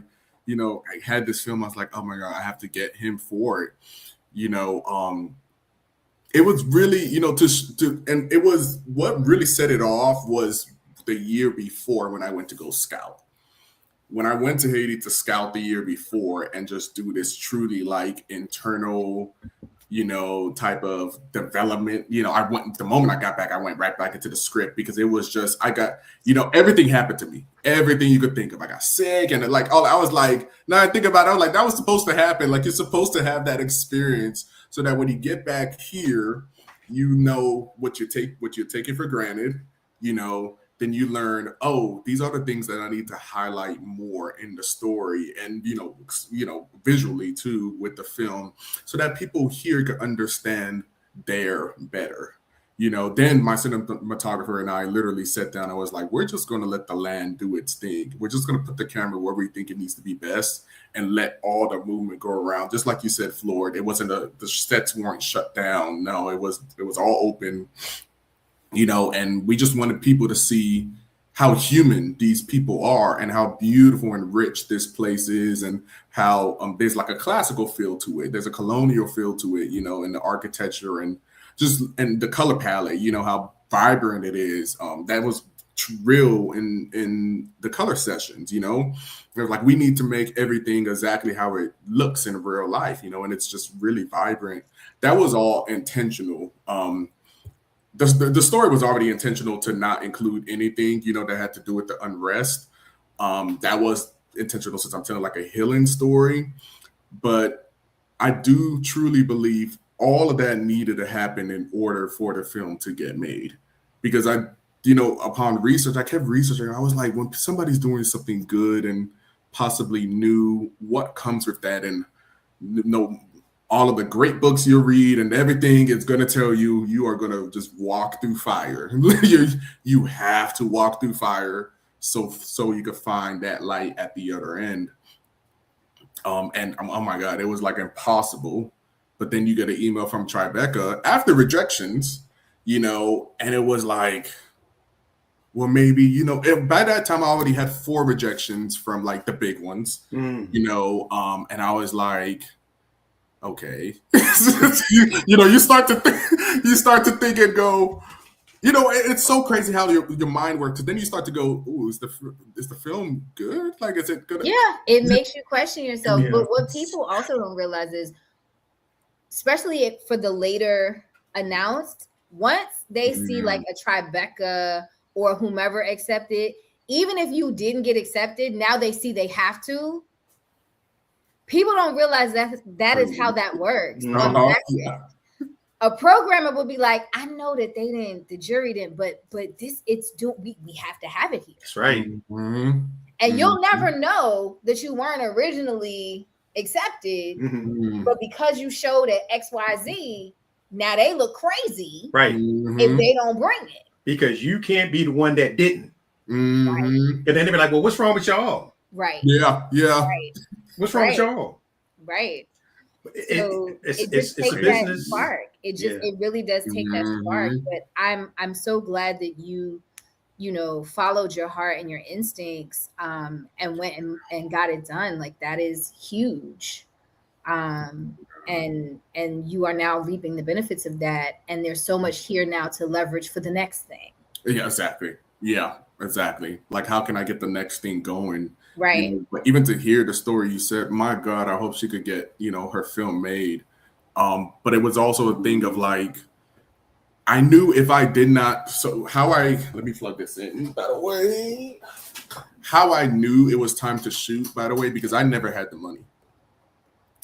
had this film, I was like, oh my God, I have to get him for it. It was really, and it was what really set it off was the year before when I went to go scout. When I went to Haiti to scout the year before and just do this truly like internal, type of development, the moment I got back, I went right back into the script because it was just, I got, everything happened to me, everything you could think of. I got sick and like, I was like, now I think about it, I was like, that was supposed to happen. Like, you're supposed to have that experience so that when you get back here, what you're taking for granted, then you learn, oh, these are the things that I need to highlight more in the story and, visually too with the film so that people here can understand there better. Then my cinematographer and I literally sat down. I was like, we're just going to let the land do its thing. We're just going to put the camera where we think it needs to be best and let all the movement go around. Just like you said, Floyd, it wasn't the sets weren't shut down. No, it was all open. And we just wanted people to see how human these people are and how beautiful and rich this place is and how there's like a classical feel to it. There's a colonial feel to it, in the architecture and the color palette, how vibrant it is. That was real in the color sessions, They're like, we need to make everything exactly how it looks in real life, and it's just really vibrant. That was all intentional. The story was already intentional to not include anything, that had to do with the unrest. That was intentional since I'm telling like a healing story. But I do truly believe all of that needed to happen in order for the film to get made. Because upon research, I kept researching. I was like, when somebody's doing something good and possibly new, what comes with that? And all of the great books you read and everything is going to tell you are going to just walk through fire. You have to walk through fire so you can find that light at the other end. And oh my God, it was like impossible. But then you get an email from Tribeca after rejections, and it was like, well, maybe, by that time I already had 4 rejections from like the big ones, and I was like, okay, you start to think and go, it's so crazy how your mind works. And then you start to go, ooh, is the film good? Like, is it good?
Yeah, it makes you question yourself. Yeah. But what people also don't realize is, especially for the later announced, once they see like a Tribeca or whomever accepted, even if you didn't get accepted, now they see they have to. People don't realize that is how that works.
Yeah.
A programmer would be like, I know that the jury didn't, but we have to have it here.
That's right.
Mm-hmm.
And you'll never know that you weren't originally accepted, but because you showed at XYZ, now they look crazy,
right?
If they don't bring it,
because you can't be the one that didn't.
Right.
And then they be like, well, what's wrong with y'all?
Right.
Yeah.
Right.
What's wrong with y'all?
Right. It
it's
just takes
a
that
business.
spark. It really does take that spark. But I'm so glad that you followed your heart and your instincts, and went and got it done. Like, that is huge. And you are now reaping the benefits of that. And there's so much here now to leverage for the next thing.
Yeah, exactly. Yeah, exactly. Like, how can I get the next thing going?
Right.
But even to hear the story you said, my God, I hope she could get, her film made. But it was also a thing of like, I knew if I did not, let me plug this in, by the way. How I knew it was time to shoot, by the way, because I never had the money.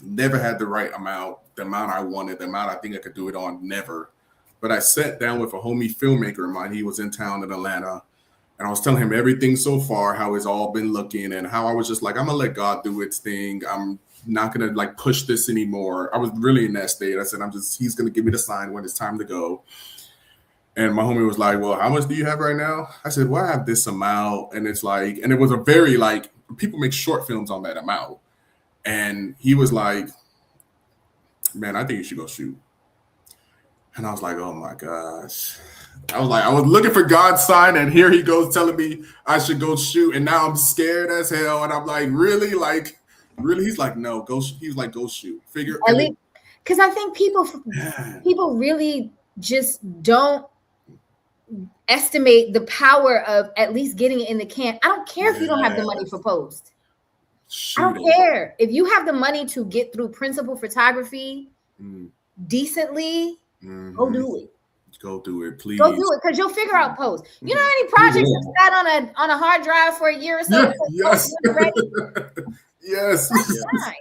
Never had the right amount, the amount I wanted, the amount I think I could do it on, never. But I sat down with a homie filmmaker of mine. He was in town in Atlanta. And I was telling him everything so far, how it's all been looking, and how I was just like, I'm going to let God do its thing. I'm not going to like push this anymore. I was really in that state. I said, he's going to give me the sign when it's time to go. And my homie was like, well, how much do you have right now? I said, well, I have this amount. And it's like, and it was a very like, people make short films on that amount. And he was like, man, I think you should go shoot. And I was like, oh my gosh. I was looking for God's sign, and here he goes telling me I should go shoot. And now I'm scared as hell. And I'm like, really? Like, really? He's like, no, go. He's like, go shoot.
Because I think people really just don't estimate the power of at least getting it in the can. I don't care if you don't have the money for post. I don't care. If you have the money to get through principal photography decently, go do it.
Go do it, please.
Go do it, because you'll figure out post. You know how many projects have sat on a hard drive for a year or so?
Yes. Yes.
That's fine.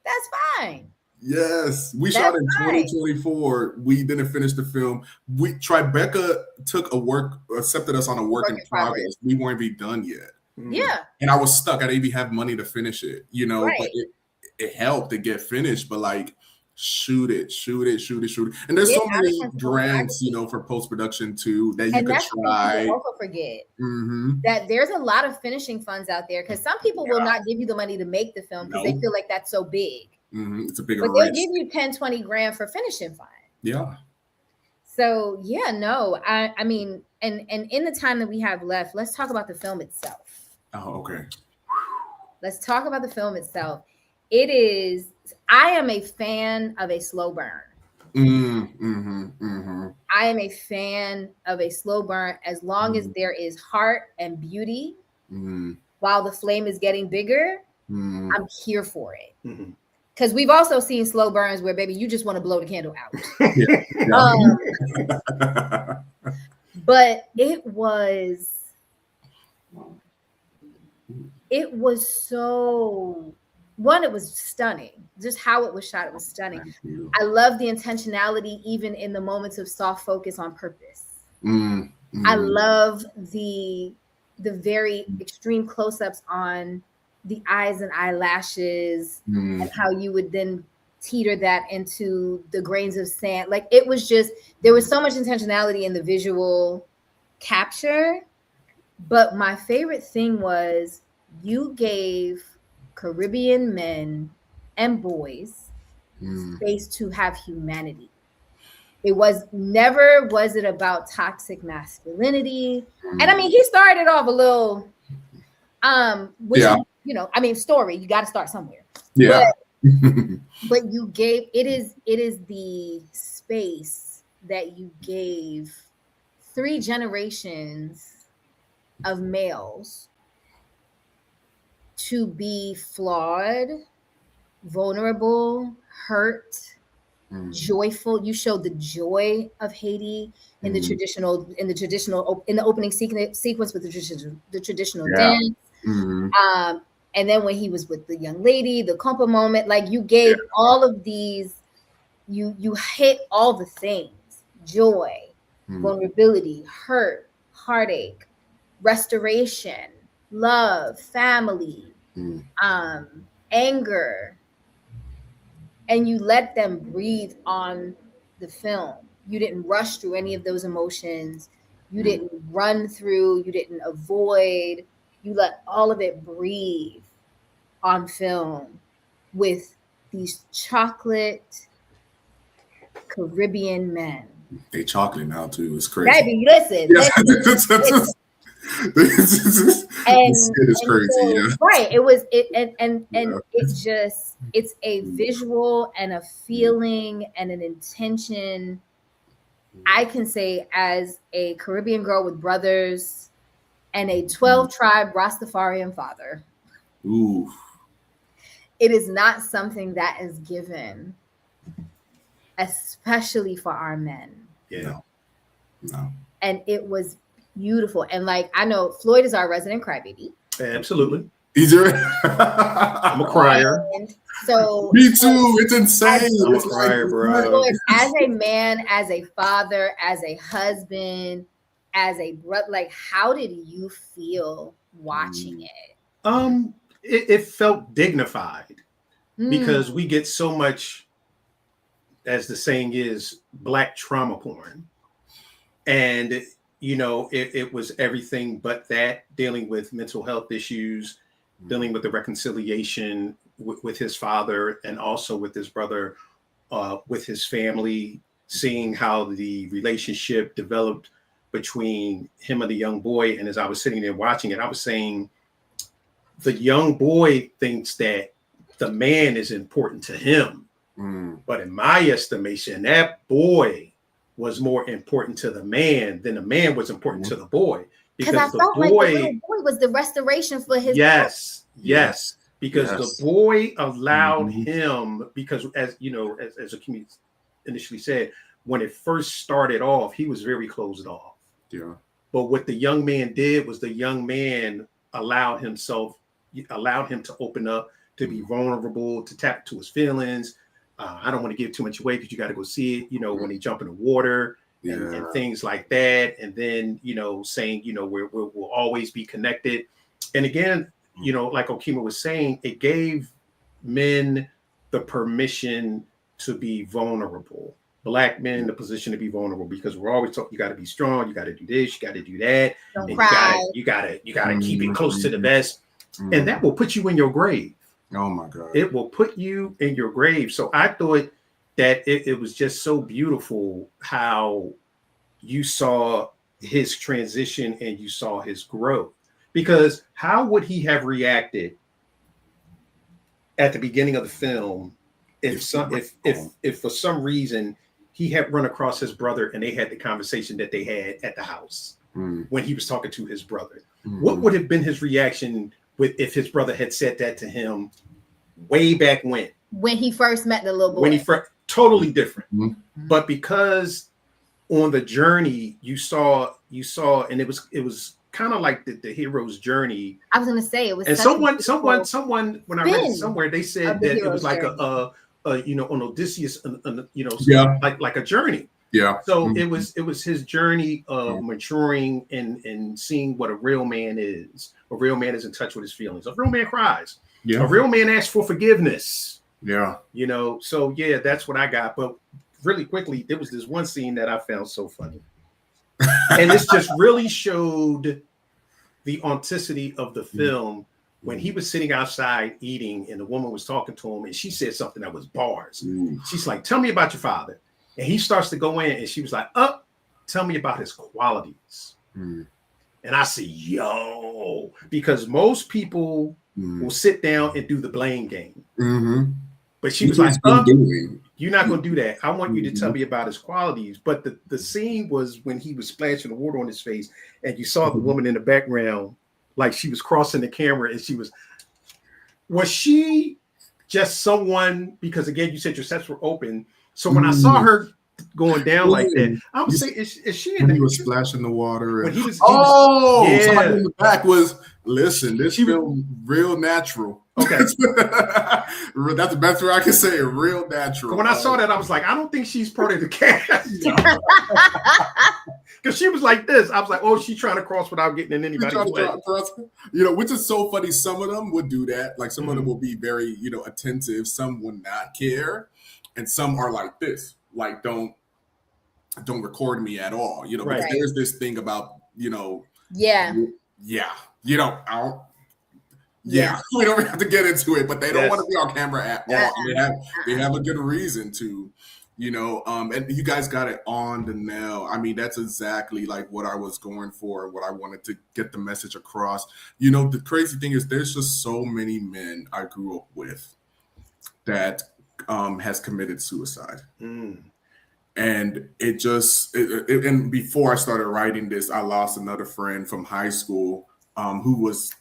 That's fine.
Yes. We shot in 2024. We didn't finish the film. Tribeca accepted us on a work in progress. We weren't even done yet.
Yeah.
And I was stuck. I didn't even have money to finish it,
right.
But it helped to get finished. But like, shoot it. And there's so many grants, for post-production too, that you could try.
And also forget that there's a lot of finishing funds out there, because some people will not give you the money to make the film because they feel like that's so big.
It's a bigger
risk. They'll give you 10, 20 grand for finishing fund.
Yeah.
So I mean, and in the time that we have left, let's talk about the film itself.
Oh, okay.
Let's talk about the film itself. I am a fan of a slow burn. I am a fan of a slow burn as long as there is heart and beauty while the flame is getting bigger. I'm here for it. Because we've also seen slow burns where, baby, you just want to blow the candle out. But it was so... One, it was stunning. Just how it was shot, it was stunning. I love the intentionality, even in the moments of soft focus on purpose. I love the very extreme close-ups on the eyes and eyelashes, and how you would then teeter that into the grains of sand. Like, it was just, there was so much intentionality in the visual capture. But my favorite thing was you gave Caribbean men and boys space to have humanity. It was about toxic masculinity. And I mean, he started off a little, story, you got to start somewhere. Yeah. But you gave, it is the space that you gave 3 generations of males to be flawed, vulnerable, hurt, joyful. You showed the joy of Haiti in the opening sequence with the traditional dance. And then when he was with the young lady, the compa moment, like, you gave all of these, you hit all the things: joy, vulnerability, hurt, heartache, restoration, love, family, anger, and you let them breathe on the film. You didn't rush through any of those emotions. You didn't run through, you didn't avoid. You let all of it breathe on film with these chocolate Caribbean men.
They chocolate now too. It's crazy.
Baby, listen.
Yeah.
listen.
And it's crazy.
So,
yeah.
Right. It's a visual and a feeling and an intention. I can say, as a Caribbean girl with brothers and a 12-tribe Rastafarian father,
Ooh.
it is not something that is given, especially for our men.
Yeah.
No.
And it was beautiful. And like, I know Floyd is our resident crybaby.
Absolutely.
I'm
a crier.
And so
me too. It's insane.
I'm a crier, bro.
Floyd, as a man, as a father, as a husband, as a brother, like, how did you feel watching it?
It felt dignified because we get so much, as the saying is, Black trauma porn. And, you know, it was everything but that, dealing with mental health issues, dealing with the reconciliation with his father and also with his brother, with his family, seeing how the relationship developed between him and the young boy. And as I was sitting there watching it, I was saying, the young boy thinks that the man is important to him. But in my estimation, that boy was more important to the man than the man was important to the boy.
Because I felt like the little boy was the restoration for his
Yes. Because the boy allowed him, because as you know, as a community initially said, when it first started off, he was very closed off.
Yeah.
But what the young man did was the young man allowed him to open up, to be vulnerable, to tap into his feelings. I don't want to give too much away because you got to go see it, you know, when he jump in the water and things like that. And then, you know, saying, you know, we'll always be connected. And again, you know, like Okima was saying, it gave men the permission to be vulnerable. Black men, the position to be vulnerable, because we're always talking, you got to be strong, you got to do this, you got to do that.
Don't cry.
You got to keep it close to the vest. And that will put you in your grave.
Oh my God.
It will put you in your grave. So I thought that it was just so beautiful how you saw his transition and you saw his growth. Because how would he have reacted at the beginning of the film if for some reason he had run across his brother and they had the conversation that they had at the house when he was talking to his brother? What would have been his reaction if his brother had said that to him way back when
he first met the little boy?
Totally different. But because on the journey you saw, and it was kind of like the hero's journey. I was going to say it was. And someone when I read it somewhere, they said that it was like a you know, on Odysseus, you know, like a journey.
Yeah.
So it was his journey of maturing and seeing what a real man is. A real man is in touch with his feelings. A real man cries. Yeah. A real man asks for forgiveness.
Yeah.
You know, so yeah, that's what I got. But really quickly, there was this one scene that I found so funny. And this just really showed the authenticity of the film when he was sitting outside eating and the woman was talking to him and she said something that was bars. She's like, "Tell me about your father." And he starts to go in and she was like, "Tell me about his qualities." And I say, yo, because most people will sit down and do the blame game. But she was like, "You're not going to do that. I want you to tell me about his qualities." But the scene was when he was splashing the water on his face and you saw the woman in the background, like she was crossing the camera and was she just someone, because again, you said your sets were open. So when I saw her going down like that, I would say, is she in
when he was splashing the the water?
And
somebody in the back was, listen, this film real natural.
Okay.
That's the best way I can say it, real natural.
When I saw that, I was like, I don't think she's part of the cast. Because she was like this. I was like, oh, she's trying to cross without getting in anybody's way.
You know, which is so funny. Some of them would do that. Like some of them will be very, you know, attentive. Some would not care. And some are like this, like don't record me at all. You know, because there's this thing about, you know, you know, Yeah, we don't have to get into it, but they don't want to be on camera at all. They have a good reason to, and you guys got it on the nail. I mean, that's exactly like what I was going for, what I wanted to get the message across. The crazy thing is there's just so many men I grew up with that has committed suicide. And and before I started writing this, I lost another friend from high school who was,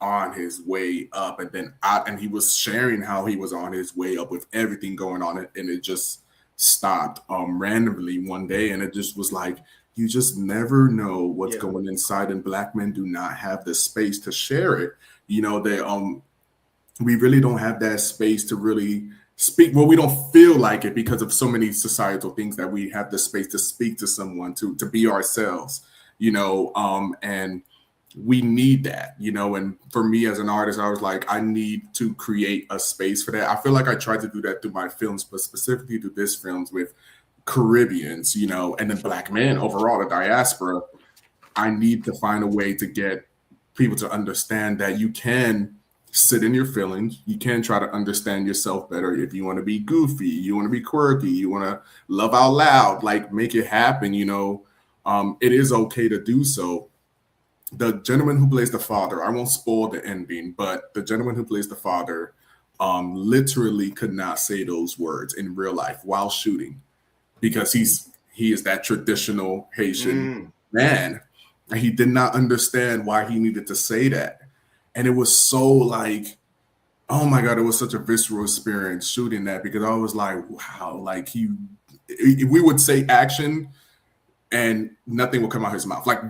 on his way up, and he was sharing how he was on his way up with everything going on, and it just stopped randomly one day, and it just was like, you just never know what's going inside, and Black men do not have the space to share it. We really don't have that space to really speak. Well, we don't feel like it because of so many societal things that we have the space to speak to someone, to be ourselves, and we need that, and for me as an artist, I was like, I need to create a space for that. I feel like I tried to do that through my films, but specifically through this films with Caribbeans, and then Black men overall, the diaspora. I need to find a way to get people to understand that you can sit in your feelings. You can try to understand yourself better. If you want to be goofy, you want to be quirky, you want to love out loud, like make it happen, it is okay to do so. The gentleman who plays the father, I won't spoil the ending, but the gentleman who plays the father literally could not say those words in real life while shooting, because he is that traditional Haitian man. And he did not understand why he needed to say that. And it was so like, oh my God, it was such a visceral experience shooting that, because I was like, wow, like we would say action and nothing would come out his mouth. Like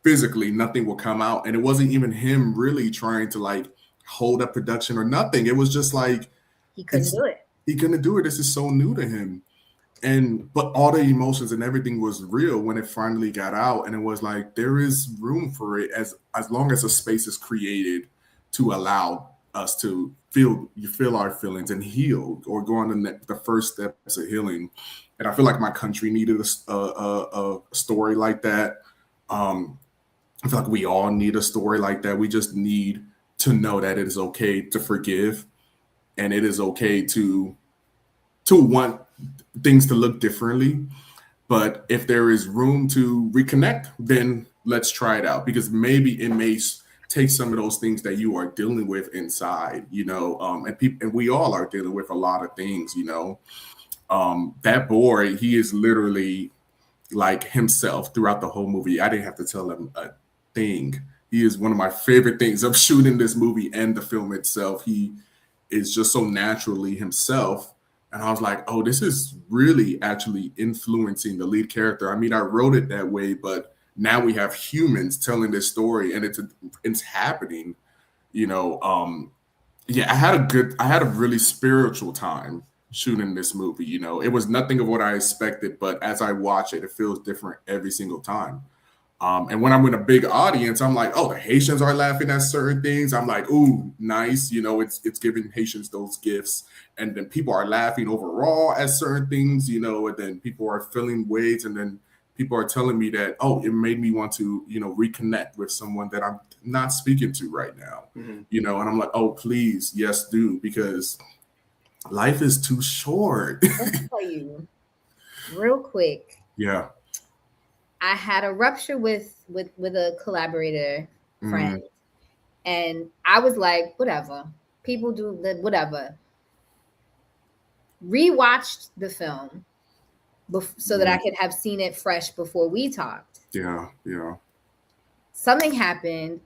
physically, nothing will come out. And it wasn't even him really trying to like hold up production or nothing. It was just like,
he couldn't do it.
He couldn't do it. This is so new to him. But all the emotions and everything was real when it finally got out. And it was like, there is room for it as long as a space is created to allow us to feel our feelings and heal, or go on the first steps of healing. And I feel like my country needed a story like that. I feel like we all need a story like that. We just need to know that it is okay to forgive, and it is okay to want things to look differently. But if there is room to reconnect, then let's try it out, because maybe it may take some of those things that you are dealing with inside, and we all are dealing with a lot of things, that boy, he is literally like himself throughout the whole movie. I didn't have to tell him a thing. He is one of my favorite things of shooting this movie and the film itself. He is just so naturally himself. And I was like, oh, this is really actually influencing the lead character. I mean, I wrote it that way, but now we have humans telling this story, and it's happening, I had a really spiritual time shooting this movie. It was nothing of what I expected, but as I watch it, it feels different every single time. And when I'm in a big audience, I'm like, oh, the Haitians are laughing at certain things. I'm like, ooh, nice. It's giving Haitians those gifts. And then people are laughing overall at certain things, and then people are feeling ways. And then people are telling me that, oh, it made me want to, reconnect with someone that I'm not speaking to right now, and I'm like, oh, please, yes, do, because life is too short.
Let's tell you real quick.
Yeah.
I had a rupture with a collaborator friend, and I was like, whatever, people do whatever. Rewatched the film so that I could have seen it fresh before we talked.
Yeah.
Something happened.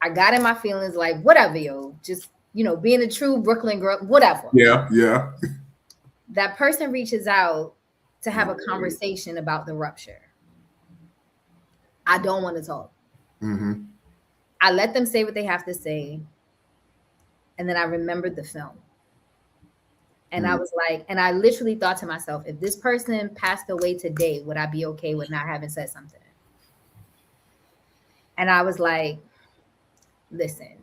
I got in my feelings, like, whatever, yo, just, being a true Brooklyn girl, whatever.
Yeah.
That person reaches out to have a conversation about the rupture. I don't want to talk. I let them say what they have to say. And then I remembered the film. And I was like, and I literally thought to myself, if this person passed away today, would I be okay with not having said something? And I was like, listen,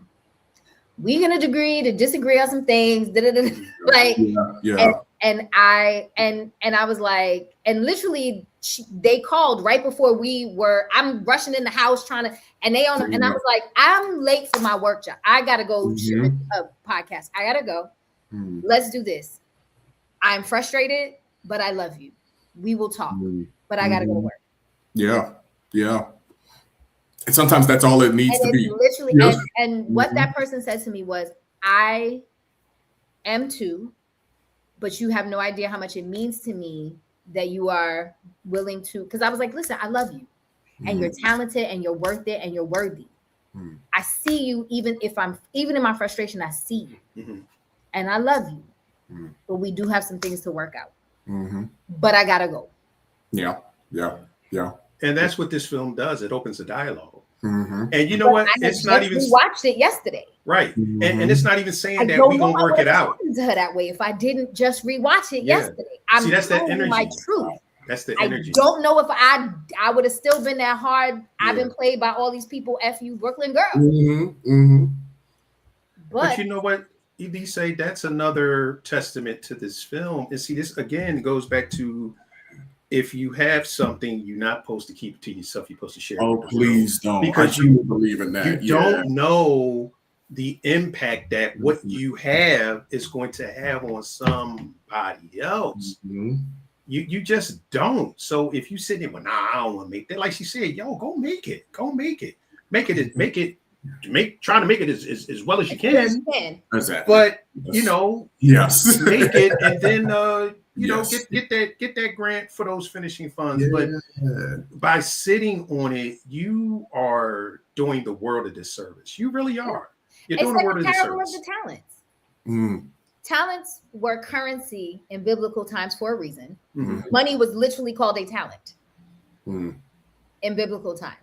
we're gonna agree to disagree on some things. Like, and I was like, and literally they called right before I'm rushing in the house trying to, and I was like, I'm late for my work job. I gotta go shoot a podcast. I gotta go. Let's do this. I'm frustrated, but I love you. We will talk, but I gotta go to work.
Yeah. And sometimes that's all it needs to be.
Literally, and what that person said to me was, I am too, but you have no idea how much it means to me that you are willing to, because I was like, listen, I love you and you're talented and you're worth it and you're worthy. I see you even in my frustration, I see you and I love you, but we do have some things to work out. But I gotta go. Yeah.
And that's what this film does. It opens a dialogue. And you know what? It's not even.
We watched it yesterday.
Right. And it's not even saying that we're going to work it out.
To her that way if I didn't just rewatch it yesterday.
See, that's that energy.
My truth.
That's the energy.
I don't know if I would have still been that hard. I've been played by all these people. F you, Brooklyn girl.
But you know what? Elisee, that's another testament to this film. And see, this again goes back to, if you have something, you're not supposed to keep it to yourself. You're supposed to share it.
Oh, please don't.
Because
you believe in that.
You don't know the impact that what you have is going to have on somebody else. You just don't. So if you sit there, well, nah, I don't want to make that. Like she said, yo, go make it. Try to make it as well as you can.
Exactly.
But you know, make it, and then get that grant for those finishing funds. But by sitting on it, you are doing the world a disservice. You really are. You're doing the world a disservice.
Of the talents. Talents were currency in biblical times for a reason. Money was literally called a talent in biblical times.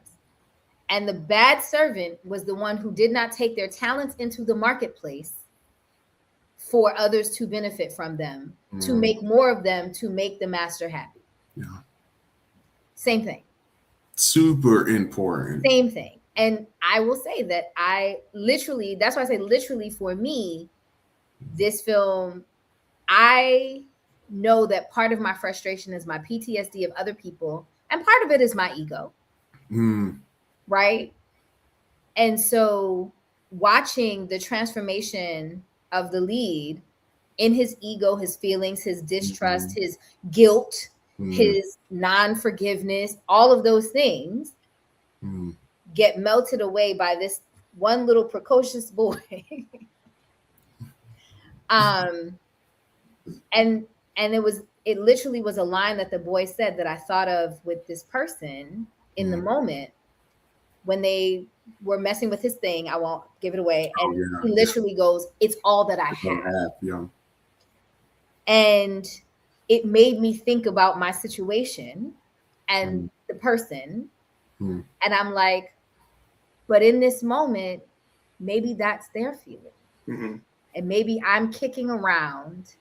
And the bad servant was the one who did not take their talents into the marketplace for others to benefit from them, to make more of them, to make the master happy. Same thing.
Super important.
Same thing. And I will say that that's why I say literally for me, this film, I know that part of my frustration is my PTSD of other people, and part of it is my ego. Right? And so watching the transformation of the lead in his ego, his feelings, his distrust, his guilt, his non-forgiveness, all of those things get melted away by this one little precocious boy. And it literally was a line that the boy said that I thought of with this person in the moment when they were messing with his thing. I won't give it away. And he literally goes, "It's all that I have." And it made me think about my situation and the person. And I'm like, but in this moment, maybe that's their feeling. And maybe I'm kicking around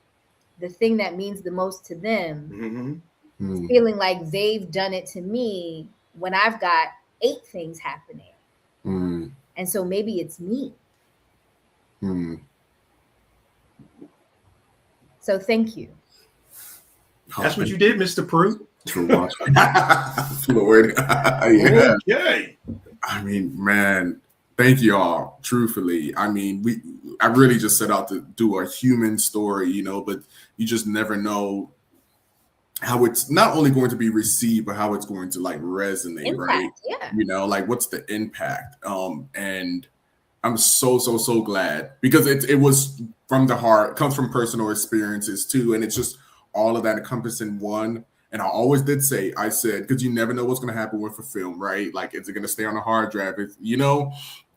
the thing that means the most to them, feeling like they've done it to me when I've got 8 things happening. And so maybe it's me. So thank you.
That's what you did, Mr. Preux.
Floyd.
Okay.
I mean, man, thank you all. Truthfully, I mean, I really just set out to do a human story, you know, but you just never know how it's not only going to be received, but how it's going to like resonate,
Impact,
right?
Yeah.
You know, like what's the impact? And I'm so glad because it was from the heart, comes from personal experiences too, and it's just all of that encompassed in one. And I always did say, I said, because you never know what's going to happen with a film, right? Like, is it going to stay on a hard drive? You know?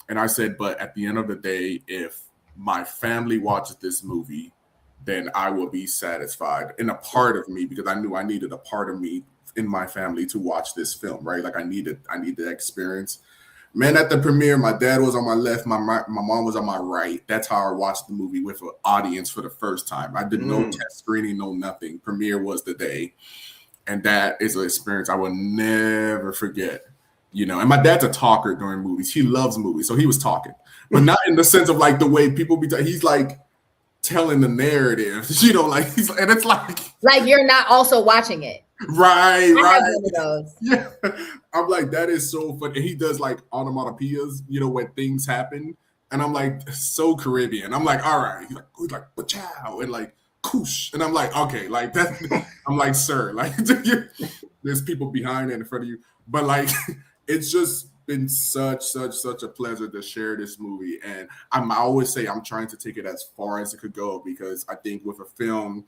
And I said, but at the end of the day, if my family watches this movie, then I will be satisfied. And a part of me, because I knew I needed a part of me in my family to watch this film, right? Like I needed that experience. Man, at the premiere, my dad was on my left, my mom was on my right. That's how I watched the movie with an audience for the first time. I did no test screening, no nothing. Premiere was the day. And that is an experience I will never forget. you know. And my dad's a talker during movies. He loves movies, so he was talking, but not in the sense of like the way people be. He's like telling the narrative, you know, like and it's like
you're not also watching it.
Right.
I have one of those.
Yeah, I'm like, that is so funny. He does like onomatopoeias, you know, when things happen, and I'm like, so Caribbean. I'm like, all right. He's like, "Pachow," and like, "Koosh," and I'm like, okay, like that. I'm like, sir, like, there's people behind and in front of you, but like, it's just been such a pleasure to share this movie, and I always say I'm trying to take it as far as it could go, because I think with a film,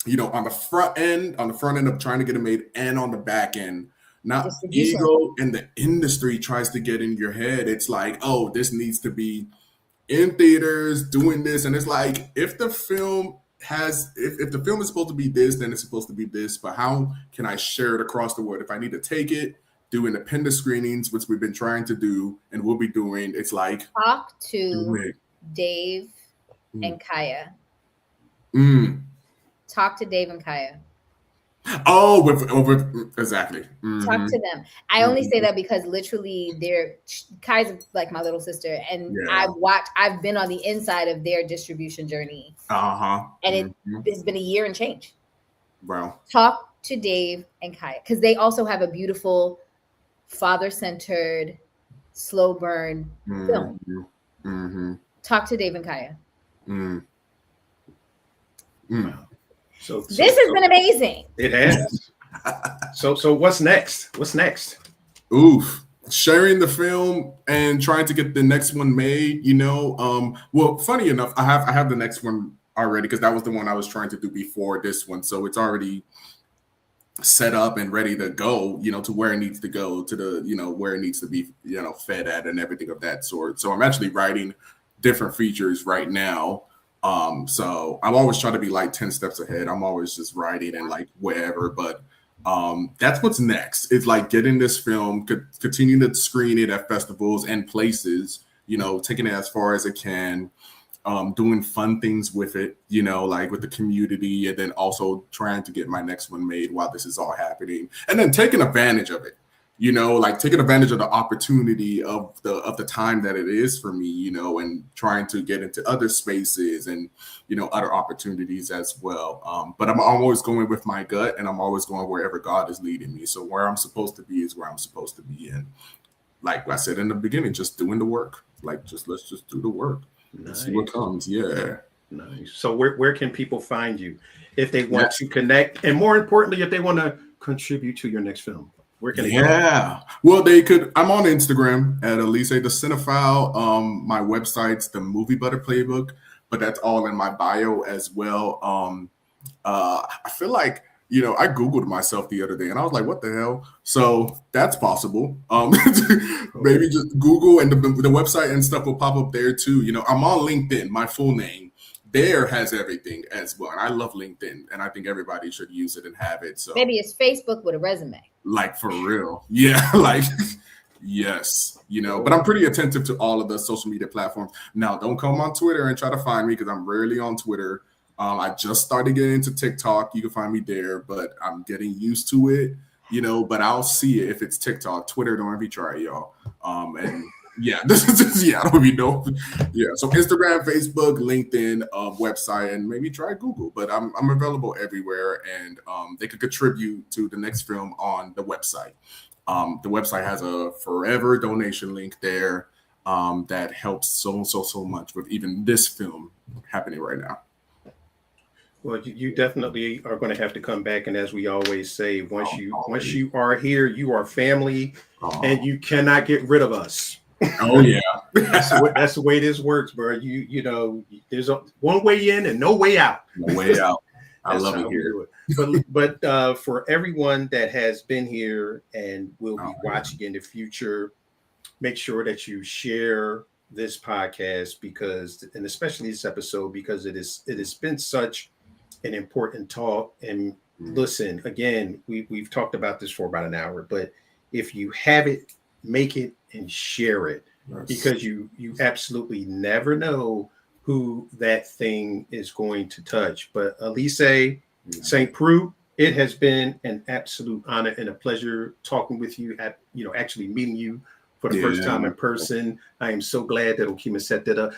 you know, on the front end of trying to get it made, and on the back end, not ego and the industry tries to get in your head. It's like, oh, this needs to be in theaters doing this, and it's like, if the film is supposed to be this, then it's supposed to be this. But how can I share it across the world? If I need to take it, do independent screenings, which we've been trying to do and we'll be doing, it's like,
talk to Dave and Kaya. Talk to Dave and Kaya.
Oh, exactly.
Talk to them. I only say that because literally Kaya's like my little sister, and I've been on the inside of their distribution journey. And it's been a year and change.
Wow.
Talk to Dave and Kaya, because they also have a beautiful father-centered, slow burn film. Talk to Dave and Kaya.
So
this has been amazing.
It has. So what's next? What's next?
Oof. Sharing the film and trying to get the next one made, you know. Well, funny enough, I have the next one already, because that was the one I was trying to do before this one. So it's already set up and ready to go, you know, to where it needs to go, to the, you know, where it needs to be, you know, fed at and everything of that sort. So I'm actually writing different features right now. So I'm always trying to be like 10 steps ahead. I'm always just writing and like wherever, but that's what's next. It's like getting this film, continuing to screen it at festivals and places, you know, taking it as far as it can, doing fun things with it, you know, like with the community, and then also trying to get my next one made while this is all happening, and then taking advantage of it. You know, like taking advantage of the opportunity of the time that it is for me, you know, and trying to get into other spaces and, you know, other opportunities as well. But I'm always going with my gut, and I'm always going wherever God is leading me. So where I'm supposed to be is where I'm supposed to be. And like I said in the beginning, just doing the work. Like, let's just do the work. Nice. See what comes. Yeah.
Nice. So where can people find you if they want to connect, and more importantly, if they want to contribute to your next film? Where can they go?
Well, they could. I'm on Instagram at Elisee the Cinephile. My website's the Movie Butter Playbook, but that's all in my bio as well. I feel like, you know, I Googled myself the other day and I was like, what the hell? So that's possible. Maybe just Google, and the website and stuff will pop up there too. You know, I'm on LinkedIn, my full name. There has everything as well. And I love LinkedIn, and I think everybody should use it and have it. So
maybe it's Facebook with a resume.
Like, for real. Yeah, like, yes, you know, but I'm pretty attentive to all of the social media platforms. Now, don't come on Twitter and try to find me, because I'm rarely on Twitter. I just started getting into TikTok. You can find me there, but I'm getting used to it, you know, but I'll see it if it's TikTok. Twitter, don't ever try it, y'all. And yeah, this is just, I don't even know. Yeah, so Instagram, Facebook, LinkedIn, website, and maybe try Google. But I'm available everywhere, and they could contribute to the next film on the website. The website has a forever donation link there that helps so much with even this film happening right now.
Well, you definitely are going to have to come back, and as we always say, once you are here, you are family, and you cannot get rid of us.
Oh yeah,
that's the way this works, bro. You know, there's one way in and no way out.
No way out. I love it here.
But for everyone that has been here and will be watching in the future, make sure that you share this podcast, because, and especially this episode, because it has been such an important talk. And listen, again, we've talked about this for about an hour, but if you have it, make it and share it, because you absolutely never know who that thing is going to touch. But Elisee St Preux, It has been an absolute honor and a pleasure talking with you actually meeting you for the first time in person. I am so glad that Okima set that up.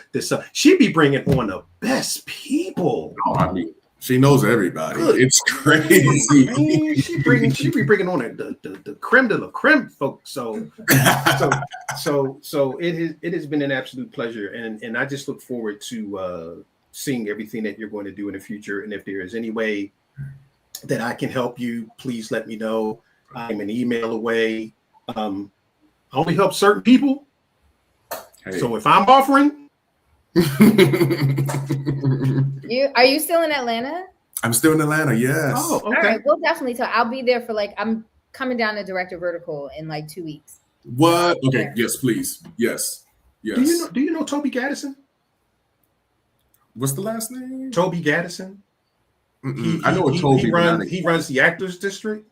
She be bringing on the best people.
Oh, I mean, she knows everybody. Good. It's crazy.
Man, she be bringing on the creme de la creme folks. So it has been an absolute pleasure, and I just look forward to seeing everything that you're going to do in the future. And if there is any way that I can help you, please let me know. I'm an email away. I only help certain people. Hey. So if I'm offering,
are you still in Atlanta?
I'm still in Atlanta. Yes.
Oh, okay.
All right. We'll definitely talk. I'll be there for I'm coming down to Director Vertical in 2 weeks.
What? Okay. Yes, please. Yes. Yes.
Do you know Toby Gaddison?
What's the last name?
Toby Gaddison.
I know Toby.
He runs the Actors District.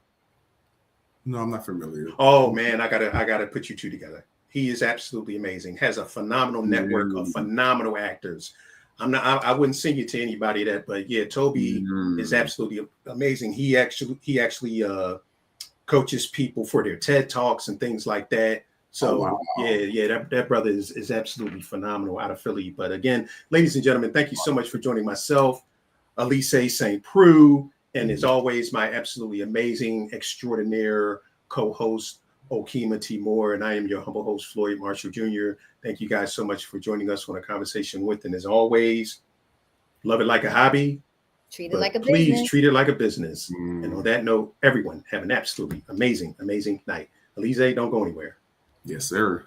No, I'm not familiar.
Oh man, I gotta put you two together. He is absolutely amazing. Has a phenomenal network of phenomenal actors. I wouldn't sing it to anybody but yeah, Toby is absolutely amazing. He actually coaches people for their TED Talks and things like that. So that brother is absolutely phenomenal out of Philly. But again, ladies and gentlemen, thank you so much for joining myself, Elisee St Preux, and as always, my absolutely amazing, extraordinaire co-host, Okima T. Moore, and I am your humble host, Floyd Marshall Jr. Thank you guys so much for joining us on A Conversation With, and as always, love it like a hobby.
Treat it like a
business.
Please
treat it like a business. And on that note, everyone have an absolutely amazing, amazing night. Elisee, don't go anywhere.
Yes, sir.